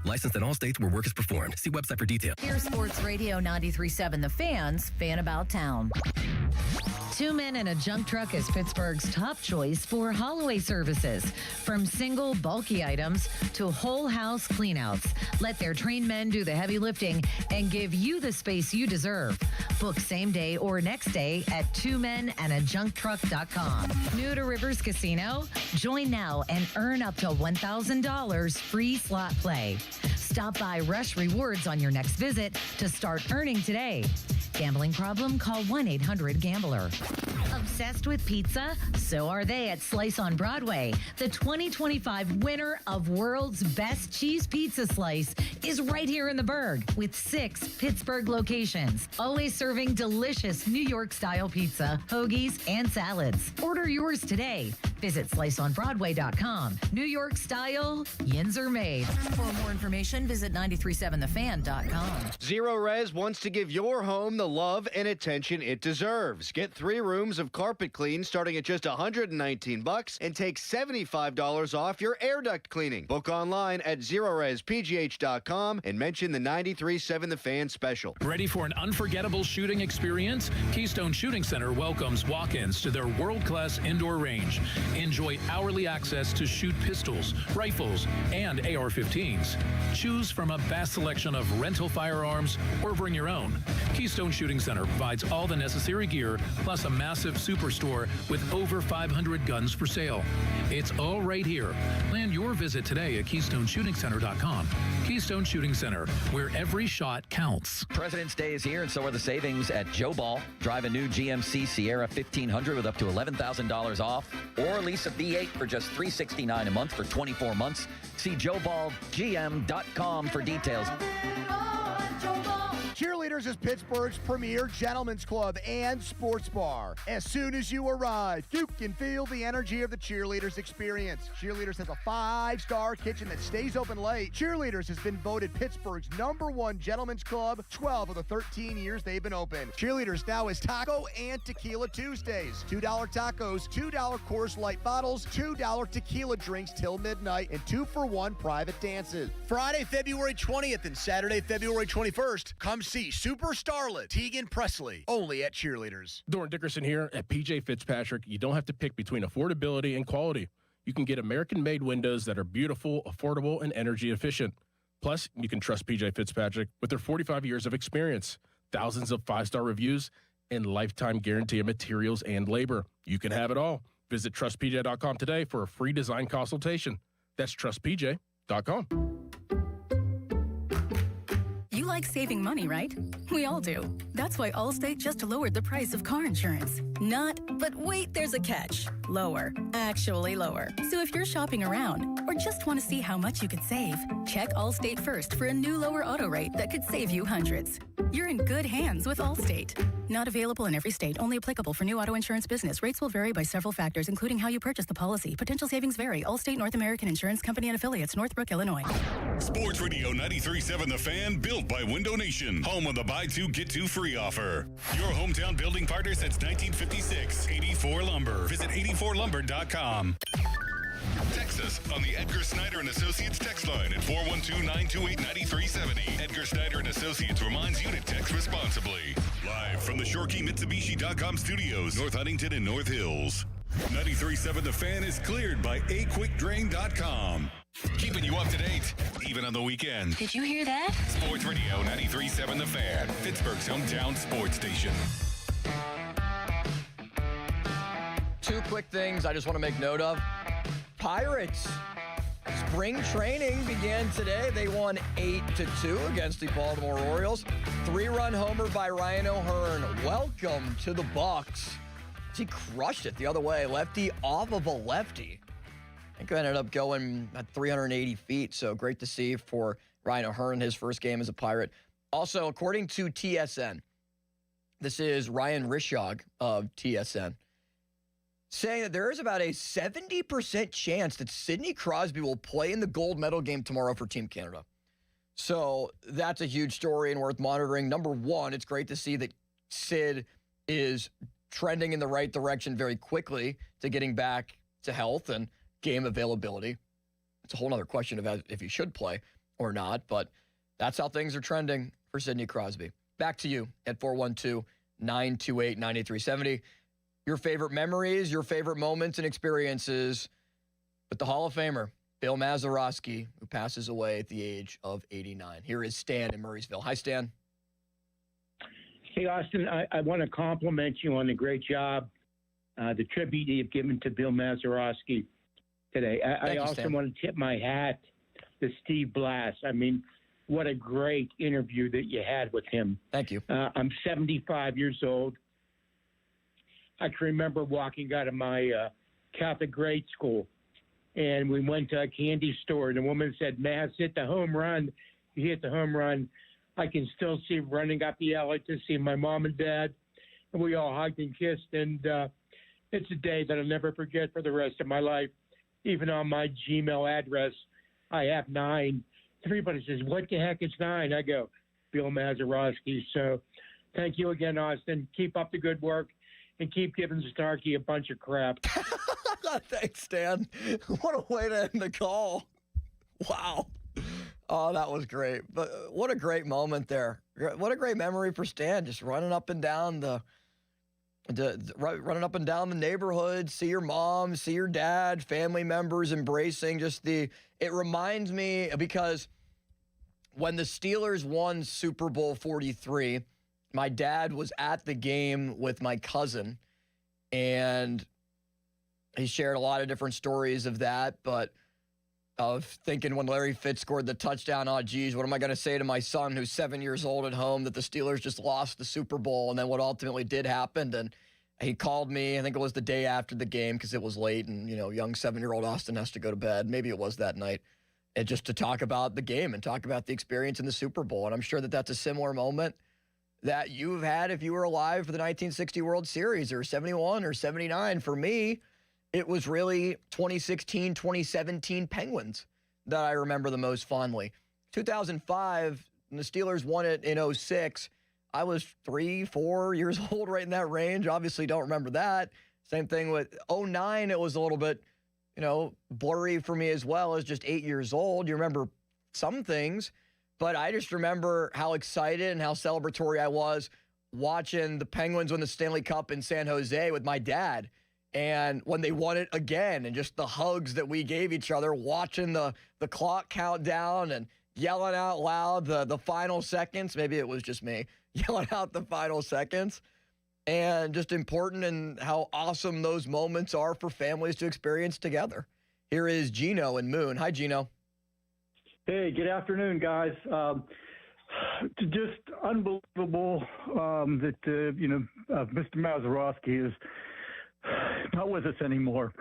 Licensed in all states where work is performed. See website for details. Here's Sports Radio 93.7 The Fan's Fan About Town. 2 men and a junk truck is Pittsburgh's top choice for Holloway services. From single, bulky items to whole house cleanouts. Let their trained men do the heavy lifting and give you the space you deserve. Book same day or next day at 2menandajuncktruck.com. New to Rivers Casino? Join now and earn up to $1,000 free slot play. Stop by Rush Rewards on your next visit to start earning today. Gambling problem? Call 1-800-GAMBLER. Obsessed with pizza? So are they at Slice on Broadway. The 2025 winner of World's Best Cheese Pizza Slice is right here in the Berg with 6 Pittsburgh locations. Always serving delicious New York-style pizza, hoagies, and salads. Order yours today. Visit sliceonbroadway.com. New York style, yins are made. For more information, visit 937thefan.com. Zero Res wants to give your home the love and attention it deserves. Get 3 rooms of carpet clean starting at just $119 and take $75 off your air duct cleaning. Book online at ZeroResPGH.com and mention the 93.7 The Fan special. Ready for an unforgettable shooting experience? Keystone Shooting Center welcomes walk-ins to their world-class indoor range. Enjoy hourly access to shoot pistols, rifles, and AR-15s. Choose from a vast selection of rental firearms or bring your own. Keystone Shooting Center provides all the necessary gear, plus a massive superstore with over 500 guns for sale. It's all right here. Plan your visit today at KeystoneShootingCenter.com. Keystone Shooting Center, where every shot counts. President's Day is here, and so are the savings at Joe Ball. Drive a new GMC Sierra 1500 with up to $11,000 off, or lease a V8 for just $369 a month for 24 months. See JoeBallGM.com for details. Cheerleaders is Pittsburgh's premier gentlemen's club and sports bar. As soon as you arrive, you can feel the energy of the Cheerleaders experience. Cheerleaders has a 5-star kitchen that stays open late. Cheerleaders has been voted Pittsburgh's #1 gentlemen's club 12 of the 13 years they've been open. Cheerleaders now is Taco and Tequila Tuesdays. $2 tacos, $2 Coors Light bottles, $2 tequila drinks till midnight, and 2-for-1 private dances. Friday, February 20th and Saturday, February 21st. Come see super starlet Tegan Presley, only at Cheerleaders. Doran Dickerson here at PJ Fitzpatrick. You don't have to pick between affordability and quality. You can get American-made windows that are beautiful, affordable, and energy efficient. Plus, you can trust PJ Fitzpatrick with their 45 years of experience, thousands of 5-star reviews, and lifetime guarantee of materials and labor. You can have it all. Visit TrustPJ.com today for a free design consultation. That's TrustPJ.com. You like saving money, right? We all do. That's why Allstate just lowered the price of car insurance. Not, but wait, there's a catch. Lower. Actually lower. So if you're shopping around or just want to see how much you could save, check Allstate first for a new lower auto rate that could save you hundreds. You're in good hands with Allstate. Not available in every state. Only applicable for new auto insurance business. Rates will vary by several factors, including how you purchase the policy. Potential savings vary. Allstate North American Insurance Company and Affiliates, Northbrook, Illinois. Sports Radio 93.7 The Fan, built by Window Nation, home of the buy two, get two free offer. Your hometown building partner since 1956. 84 Lumber. Visit 84lumber.com. Text us on the Edgar Snyder and Associates text line at 412-928-9370. Edgar Snyder and Associates reminds you to text responsibly. Live from the ShoreKeyMitsubishi.com studios, North Huntington and North Hills. 93.7 The Fan is cleared by aquickdrain.com. Keeping you up to date, even on the weekend. Did you hear that? Sports Radio 93.7 The Fan, Pittsburgh's hometown sports station. Two quick things I just want to make note of. Pirates. Spring training began today. They won 8-2 against the Baltimore Orioles. 3-run homer by Ryan O'Hearn. Welcome to the Bucks. He crushed it the other way. Lefty off of a lefty. I think I ended up going at 380 feet, so great to see for Ryan O'Hearn, his first game as a Pirate. Also, according to TSN, this is Ryan Rishog of TSN, saying that there is about a 70% chance that Sidney Crosby will play in the gold medal game tomorrow for Team Canada. So that's a huge story and worth monitoring. Number one, it's great to see that Sid is trending in the right direction very quickly to getting back to health and game availability. It's a whole other question of if he should play or not, but that's how things are trending for Sidney Crosby. Back to you at 412-928-9370. Your favorite memories, your favorite moments and experiences with the Hall of Famer, Bill Mazeroski, who passes away at the age of 89. Here is Stan in Murraysville. Hi, Stan. Hey, Austin, I want to compliment you on the great job, the tribute you've given to Bill Mazeroski today. I also want to tip my hat to Steve Blass. I mean, what a great interview that you had with him. Thank you. I'm 75 years old. I can remember walking out of my Catholic grade school, and we went to a candy store, and the woman said, "Maz, hit the home run." You hit the home run. I can still see running up the alley to see my mom and dad, and we all hugged and kissed, and it's a day that I'll never forget for the rest of my life. Even on my Gmail address, I have 9. Everybody says, "What the heck is 9?" I go, Bill Mazeroski. So thank you again, Austin. Keep up the good work. And keep giving Starkey a bunch of crap. Thanks, Stan. What a way to end the call. Wow. Oh, that was great. But what a great moment there. What a great memory for Stan, just running up and down running up and down the neighborhood, see your mom, see your dad, family members embracing it reminds me, because when the Steelers won Super Bowl 43, my dad was at the game with my cousin, and he shared a lot of different stories of that, but of thinking when Larry Fitz scored the touchdown, oh, geez, what am I going to say to my son who's 7 years old at home that the Steelers just lost the Super Bowl, and then what ultimately did happen. And he called me, I think it was the day after the game because it was late, and, young 7-year-old Austin has to go to bed. Maybe it was that night. And just to talk about the game and talk about the experience in the Super Bowl. And I'm sure that that's a similar moment that you've had if you were alive for the 1960 World Series or 71 or 79. For me, it was really 2016, 2017 Penguins that I remember the most fondly. 2005, when the Steelers won it in 06, I was 3, 4 years old, right in that range. Obviously don't remember that. Same thing with 09, it was a little bit, blurry for me as well, as just 8 years old. You remember some things. But I just remember how excited and how celebratory I was watching the Penguins win the Stanley Cup in San Jose with my dad. And when they won it again, and just the hugs that we gave each other, watching the clock count down and yelling out loud the final seconds. Maybe it was just me yelling out the final seconds. and just important and how awesome those moments are for families to experience together. Here is Gino and Moon. Hi, Gino. Hey, good afternoon, guys. Just unbelievable that Mr. Mazeroski is not with us anymore.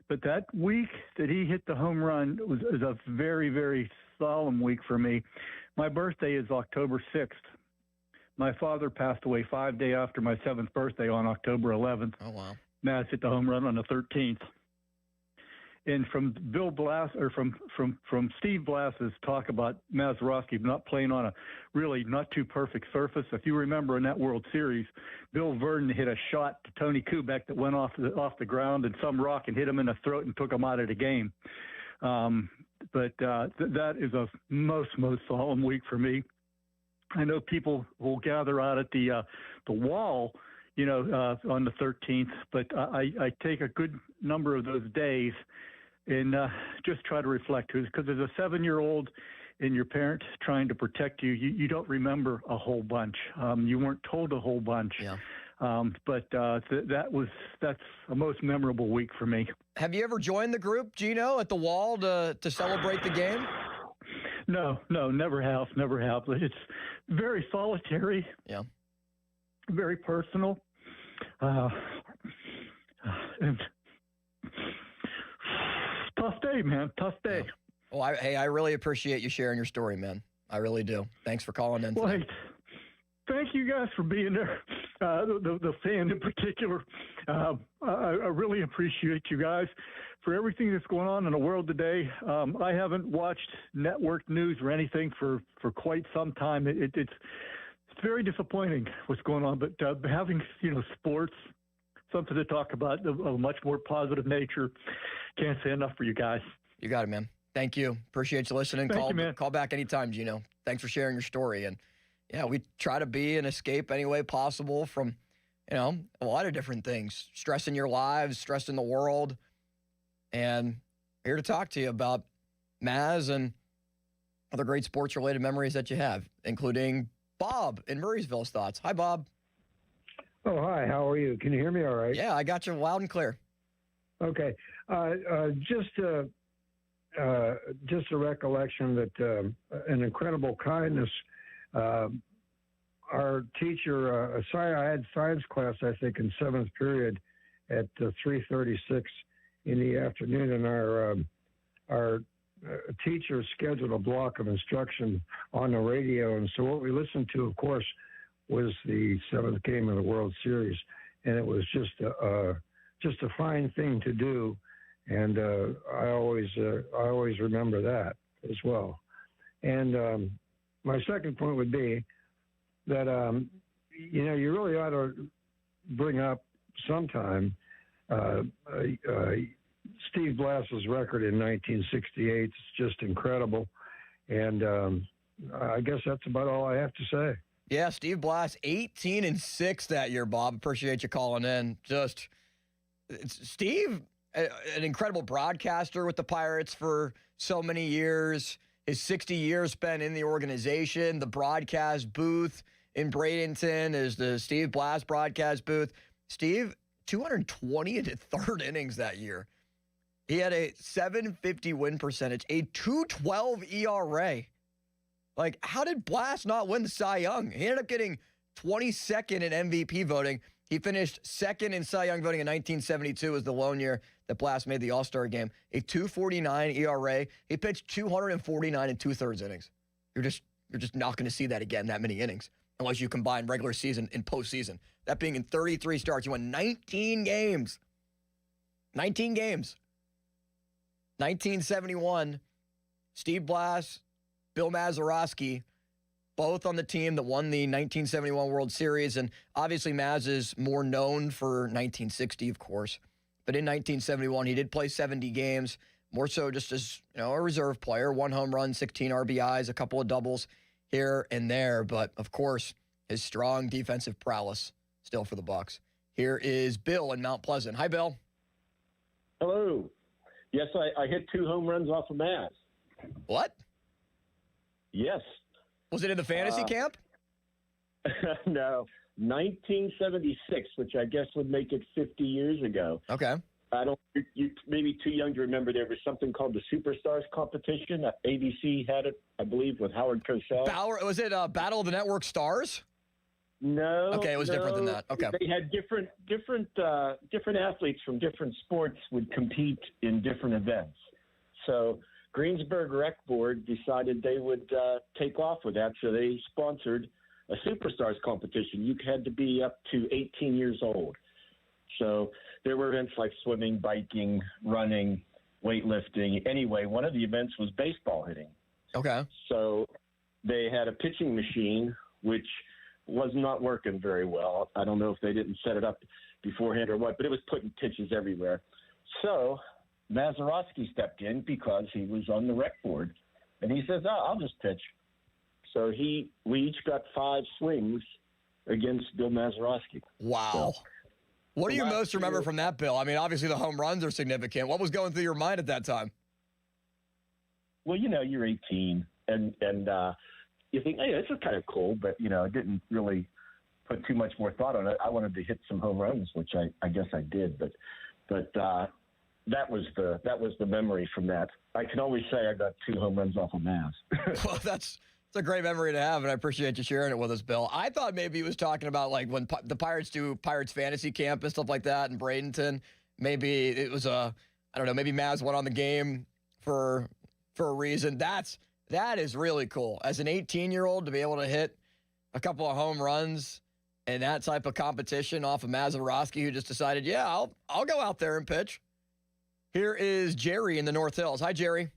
But that week that he hit the home run is a very, very solemn week for me. My birthday is October 6th. My father passed away 5 days after my 7th birthday on October 11th. Oh, wow. Maz hit the home run on the 13th. And from Bill Blass, or from Steve Blass's talk about Mazeroski not playing on a really not too perfect surface. If you remember in that World Series, Bill Verdon hit a shot to Tony Kubek that went off the ground and some rock and hit him in the throat and took him out of the game. But that is a most solemn week for me. I know people will gather out at the wall, on the 13th, but I take a good number of those days and just try to reflect, because as a 7-year-old and your parent trying to protect you, you don't remember a whole bunch. You weren't told a whole bunch. Yeah. But that's a most memorable week for me. Have you ever joined the group, Gino, at the wall to celebrate the game? No, never have. It's very solitary. Yeah. Very personal. And tough day, man. Tough day. Yeah. Well, I really appreciate you sharing your story, man. I really do. Thanks for calling in. Well, hey, thank you guys for being there. The fan in particular. I really appreciate you guys for everything that's going on in the world today. I haven't watched network news or anything for quite some time. It's very disappointing what's going on, but having sports, something to talk about of a much more positive nature. Can't say enough for you guys. You got it, man. Thank you. Appreciate you listening. Thank you, man. Call back anytime, Gino. Thanks for sharing your story. And yeah, we try to be an escape any way possible from, a lot of different things. Stress in your lives, stress in the world. And here to talk to you about Maz and other great sports-related memories that you have, including Bob in Murraysville's thoughts. Hi, Bob. Oh, hi. How are you? Can you hear me all right? Yeah, I got you loud and clear. Okay. Just a recollection that an incredible kindness. Our teacher, I had science class, I think, in 7th period at 3:36 in the afternoon, and our teacher scheduled a block of instruction on the radio, and so what we listened to, of course, was the 7th game of the World Series, and it was just a fine thing to do, and I always remember that as well. And my second point would be that you really ought to bring up sometime Steve Blass's record in 1968. It's just incredible, and I guess that's about all I have to say. Yeah, Steve Blass, 18-6 that year, Bob. Appreciate you calling in. Steve, an incredible broadcaster with the Pirates for so many years. His 60 years spent in the organization. The broadcast booth in Bradenton is the Steve Blass broadcast booth. Steve, 220 into third innings that year. He had a 750 win percentage, a 212 ERA. Like, how did Blass not win the Cy Young? He ended up getting 22nd in MVP voting. He finished second in Cy Young voting in 1972, was the lone year that Blass made the All-Star game. A 2.49 ERA. He pitched 249 and 2/3 innings. You're just not going to see that again, that many innings, unless you combine regular season and postseason. That being in 33 starts, he won 19 games. 19 games. 1971, Steve Blass, Bill Mazeroski, both on the team that won the 1971 World Series. And obviously Maz is more known for 1960, of course. But in 1971, he did play 70 games, more so just as a reserve player. 1 home run, 16 RBIs, a couple of doubles here and there. But, of course, his strong defensive prowess still for the Bucs. Here is Bill in Mount Pleasant. Hi, Bill. Hello. Yes, I hit 2 home runs off of Maz. What? Yes. Was it in the fantasy camp? No. 1976, which I guess would make it 50 years ago. Okay. You may be too young to remember. There was something called the Superstars competition. ABC had it, I believe, with Howard Cosell. Was it Battle of the Network Stars? No. Okay, it was different than that. Okay. They had different athletes from different sports would compete in different events. So Greensburg Rec Board decided they would take off with that, so they sponsored a Superstars competition. You had to be up to 18 years old. So there were events like swimming, biking, running, weightlifting. Anyway, one of the events was baseball hitting. Okay. So they had a pitching machine, which was not working very well. I don't know if they didn't set it up beforehand or what, but it was putting pitches everywhere. So Mazeroski stepped in because he was on the rec board, and he says, I'll just pitch. So we each got 5 swings against Bill Mazeroski. Wow. So, what do you most remember from that, Bill? I mean, obviously the home runs are significant. What was going through your mind at that time? Well, you're 18, and you think, hey, this is kind of cool, but, I didn't really put too much more thought on it. I wanted to hit some home runs, which I guess I did, but that was the memory from that. I can always say I got 2 home runs off of Maz. Well, that's a great memory to have, and I appreciate you sharing it with us, Bill. I thought maybe he was talking about like when the Pirates do Pirates Fantasy Camp and stuff like that in Bradenton. Maybe it was I don't know, maybe Maz went on the game for a reason. That is really cool. As an 18-year-old to be able to hit a couple of home runs in that type of competition off of Mazeroski, who just decided, I'll go out there and pitch. Here is Jerry in the North Hills. Hi, Jerry.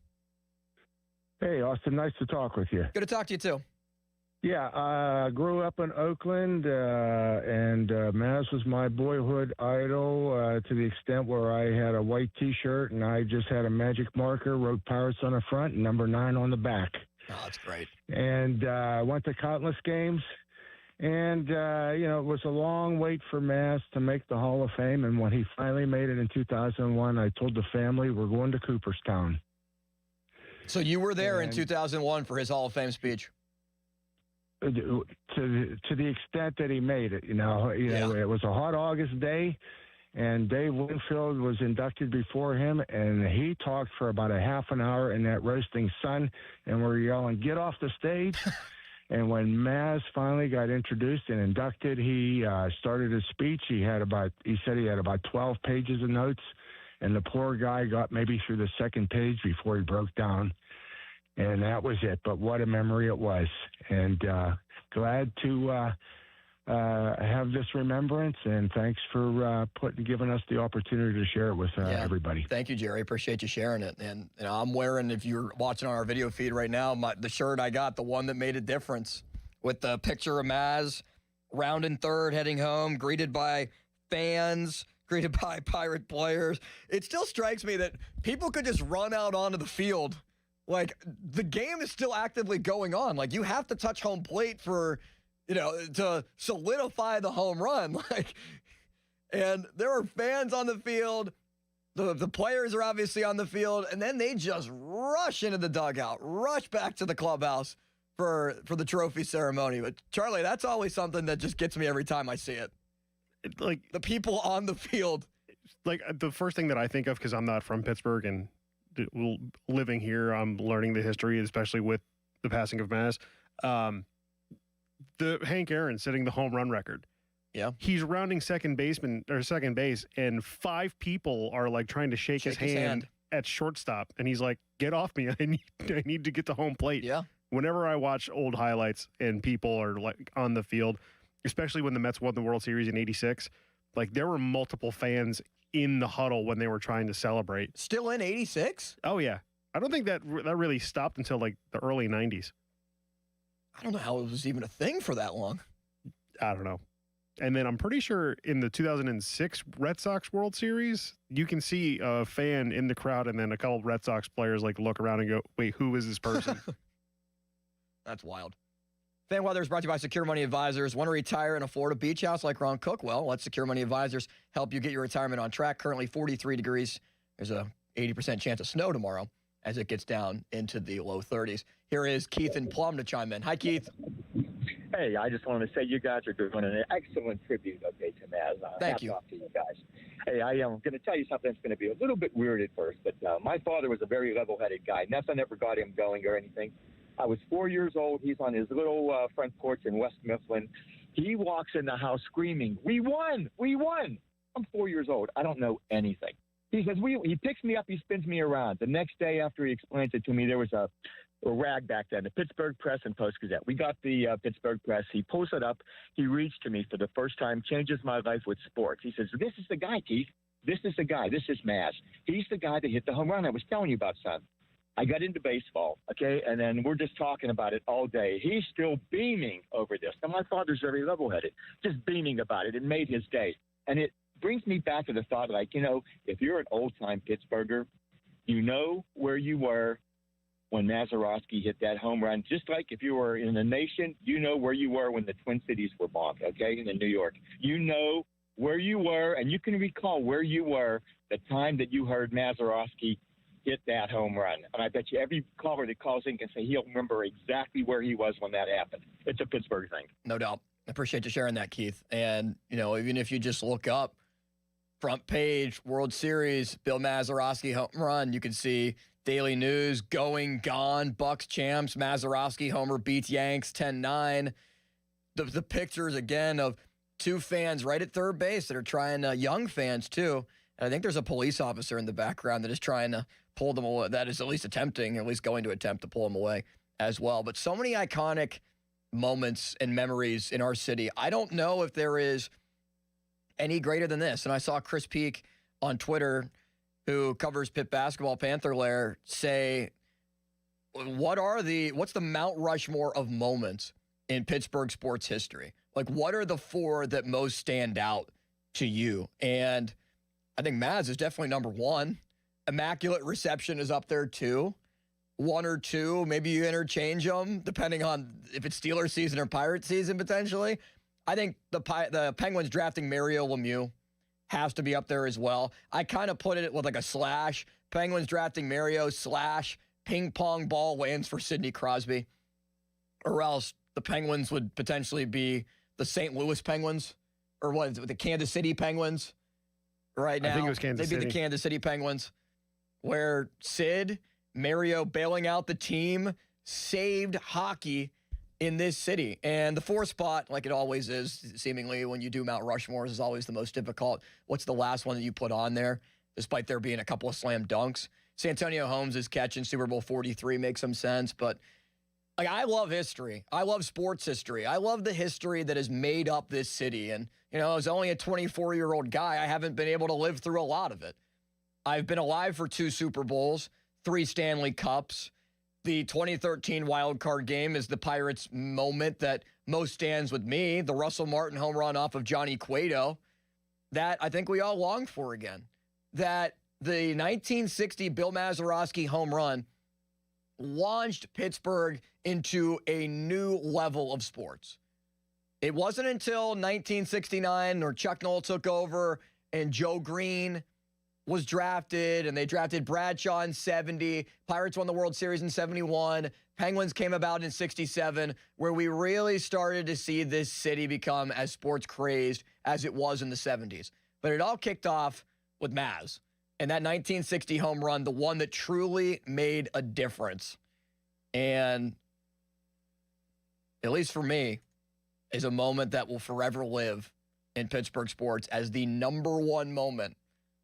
Hey, Austin. Nice to talk with you. Good to talk to you, too. Yeah, I grew up in Oakland, and Maz was my boyhood idol to the extent where I had a white T-shirt, and I just had a magic marker, wrote Pirates on the front, and number 9 on the back. Oh, that's great. And I went to countless games, and, it was a long wait for Maz to make the Hall of Fame, and when he finally made it in 2001, I told the family, we're going to Cooperstown. So you were there in 2001 for his Hall of Fame speech? To the extent that he made it, it was a hot August day, and Dave Winfield was inducted before him, and he talked for about a half an hour in that roasting sun, and we're yelling, get off the stage. And when Maz finally got introduced and inducted, he started his speech. He said he had about 12 pages of notes, and the poor guy got maybe through the second page before he broke down. And that was it. But what a memory it was. And glad to have this remembrance. And thanks for giving us the opportunity to share it with everybody. Thank you, Jerry. Appreciate you sharing it. And I'm wearing, if you're watching on our video feed right now, the shirt I got, the one that made a difference, with the picture of Maz rounding third, heading home, greeted by fans, greeted by Pirate players. It still strikes me that people could just run out onto the field. Like, the game is still actively going on. Like, you have to touch home plate for, to solidify the home run. And there are fans on the field. The players are obviously on the field. And then they just rush into the dugout, rush back to the clubhouse for the trophy ceremony. But, Charlie, that's always something that just gets me every time I see it. Like, the people on the field. Like, the first thing that I think of, because I'm not from Pittsburgh and living here, I'm learning the history, especially with the passing of Maz. The Hank Aaron setting the home run record. Yeah, he's rounding second base, and 5 people are like trying to shake his hand at shortstop, and he's like, "Get off me! I need to get to home plate." Yeah. Whenever I watch old highlights and people are like on the field, especially when the Mets won the World Series in '86, like there were multiple fans in the huddle when they were trying to celebrate. Still in '86? Oh, yeah. I don't think that really stopped until like the early 90s. I don't know how it was even a thing for that long. I don't know. And then I'm pretty sure in the 2006 Red Sox World Series, you can see a fan in the crowd and then a couple of Red Sox players like look around and go, wait, who is this person? That's wild. Fan Weather is brought to you by Secure Money Advisors. Want to retire in a Florida beach house like Ron Cook? Well, let Secure Money Advisors help you get your retirement on track. Currently 43 degrees. There's a 80% chance of snow tomorrow as it gets down into the low 30s. Here is Keith and Plum to chime in. Hi, Keith. Hey, I just wanted to say you guys are doing an excellent tribute, okay, to Maz. Thank you. Hats off to you guys. Hey, I am going to tell you something that's going to be a little bit weird at first, but my father was a very level-headed guy. Nothing ever got him going or anything. I was 4 years old. He's on his little front porch in West Mifflin. He walks in the house screaming, "We won! We won!" I'm 4 years old. I don't know anything. He says, he picks me up, he spins me around. The next day after he explains it to me, there was a rag back then, the Pittsburgh Press and Post-Gazette. We got the Pittsburgh Press. He pulls it up. He reads to me for the first time, changes my life with sports. He says, "This is the guy, Keith. This is the guy. This is Maz. He's the guy that hit the home run I was telling you about, son." I got into baseball, okay, and then we're just talking about it all day. He's still beaming over this. And my father's very level-headed, just beaming about it. It made his day. And it brings me back to the thought, like, if you're an old-time Pittsburgher, you know where you were when Mazeroski hit that home run. Just like if you were in the nation, you know where you were when the Twin Cities were bombed, okay, in New York. You know where you were, and you can recall where you were the time that you heard Mazeroski hit that home run. And I bet you every caller that calls in can say he'll remember exactly where he was when that happened. It's a Pittsburgh thing. No doubt. I appreciate you sharing that, Keith. And, even if you just look up front page, World Series, Bill Mazeroski home run, you can see Daily News, going, gone, Bucks champs, Mazeroski homer beats Yanks 10-9. The pictures, again, of two fans right at third base that are trying, young fans, too. And I think there's a police officer in the background that is trying to pull them away, that is at least attempting, or at least going to attempt to pull them away as well. But so many iconic moments and memories in our city. I don't know if there is any greater than this. And I saw Chris Peak on Twitter, who covers Pitt basketball, Panther Lair, say, what's the Mount Rushmore of moments in Pittsburgh sports history? Like, what are the four that most stand out to you? And I think Maz is definitely number one. Immaculate Reception is up there too. One or two, maybe you interchange them depending on if it's Steelers season or Pirate season potentially. I think the Penguins drafting Mario Lemieux has to be up there as well. I kind of put it with like a slash. Penguins drafting Mario / ping pong ball lands for Sidney Crosby. Or else the Penguins would potentially be the St. Louis Penguins, or what is it, the Kansas City Penguins right now. I think it was Kansas City. They'd be the Kansas City Penguins, where Sid, Mario bailing out the team, saved hockey in this city. And the fourth spot, like it always is, seemingly when you do Mount Rushmore, is always the most difficult. What's the last one that you put on there, despite there being a couple of slam dunks? Santonio Holmes' catch in Super Bowl 43 makes some sense, but like, I love history. I love sports history. I love the history that has made up this city. And, as only a 24-year-old guy, I haven't been able to live through a lot of it. I've been alive for 2 Super Bowls, 3 Stanley Cups. The 2013 wild card game is the Pirates' moment that most stands with me, the Russell Martin home run off of Johnny Cueto, that I think we all long for again. That the 1960 Bill Mazeroski home run launched Pittsburgh into a new level of sports. It wasn't until 1969 or Chuck Noll took over and Joe Green was drafted, and they drafted Bradshaw in 70. Pirates won the World Series in 71. Penguins came about in 67, where we really started to see this city become as sports crazed as it was in the 70s. But it all kicked off with Maz. And that 1960 home run, the one that truly made a difference. And at least for me, is a moment that will forever live in Pittsburgh sports as the number one moment,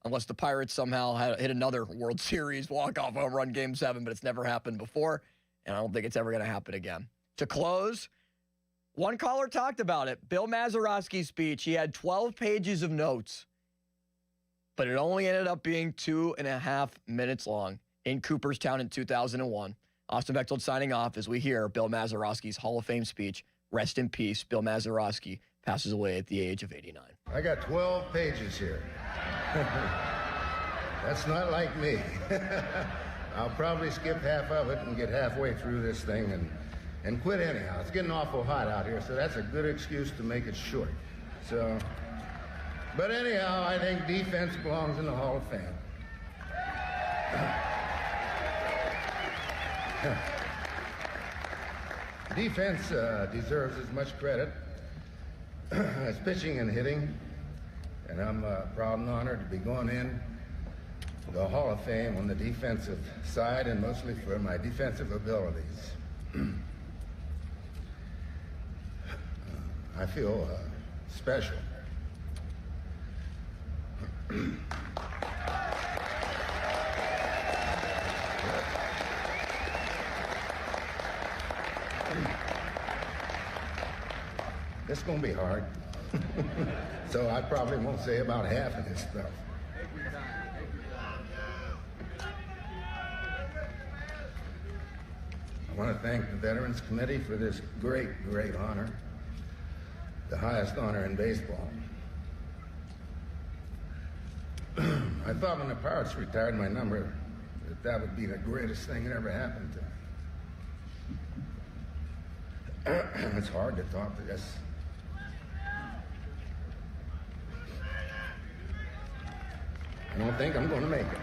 unless the Pirates somehow hit another World Series walk-off home run Game 7, but it's never happened before, and I don't think it's ever going to happen again. To close, one caller talked about it. Bill Mazeroski's speech, he had 12 pages of notes, but it only ended up being 2.5 minutes long in Cooperstown in 2001. Austin Bechtold signing off as we hear Bill Mazeroski's Hall of Fame speech. Rest in peace. Bill Mazeroski passes away at the age of 89. I got 12 pages here. That's not like me. I'll probably skip half of it and get halfway through this thing and quit anyhow. It's getting awful hot out here, so that's a good excuse to make it short. So, but anyhow, I think defense belongs in the Hall of Fame. Defense deserves as much credit as pitching and hitting, and I'm proud and honored to be going in the Hall of Fame on the defensive side, and mostly for my defensive abilities. I feel special. It's going to be hard. So I probably won't say about half of this stuff. I want to thank the Veterans Committee for this great, great honor, the highest honor in baseball. I thought when the Pirates retired my number that would be the greatest thing that ever happened to me. It's hard to talk to this. I don't think I'm going to make it.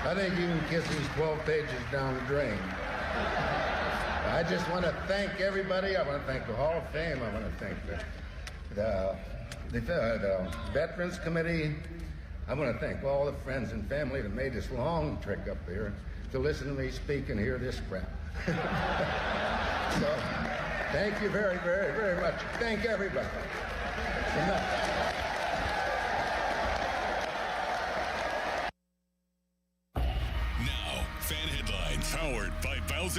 I think you can kiss these 12 pages down the drain. I just want to thank everybody. I want to thank the Hall of Fame. I want to thank the Veterans Committee. I want to thank all the friends and family that made this long trek up here to listen to me speak and hear this crap. So, thank you very, very, very much. Thank everybody. Enough.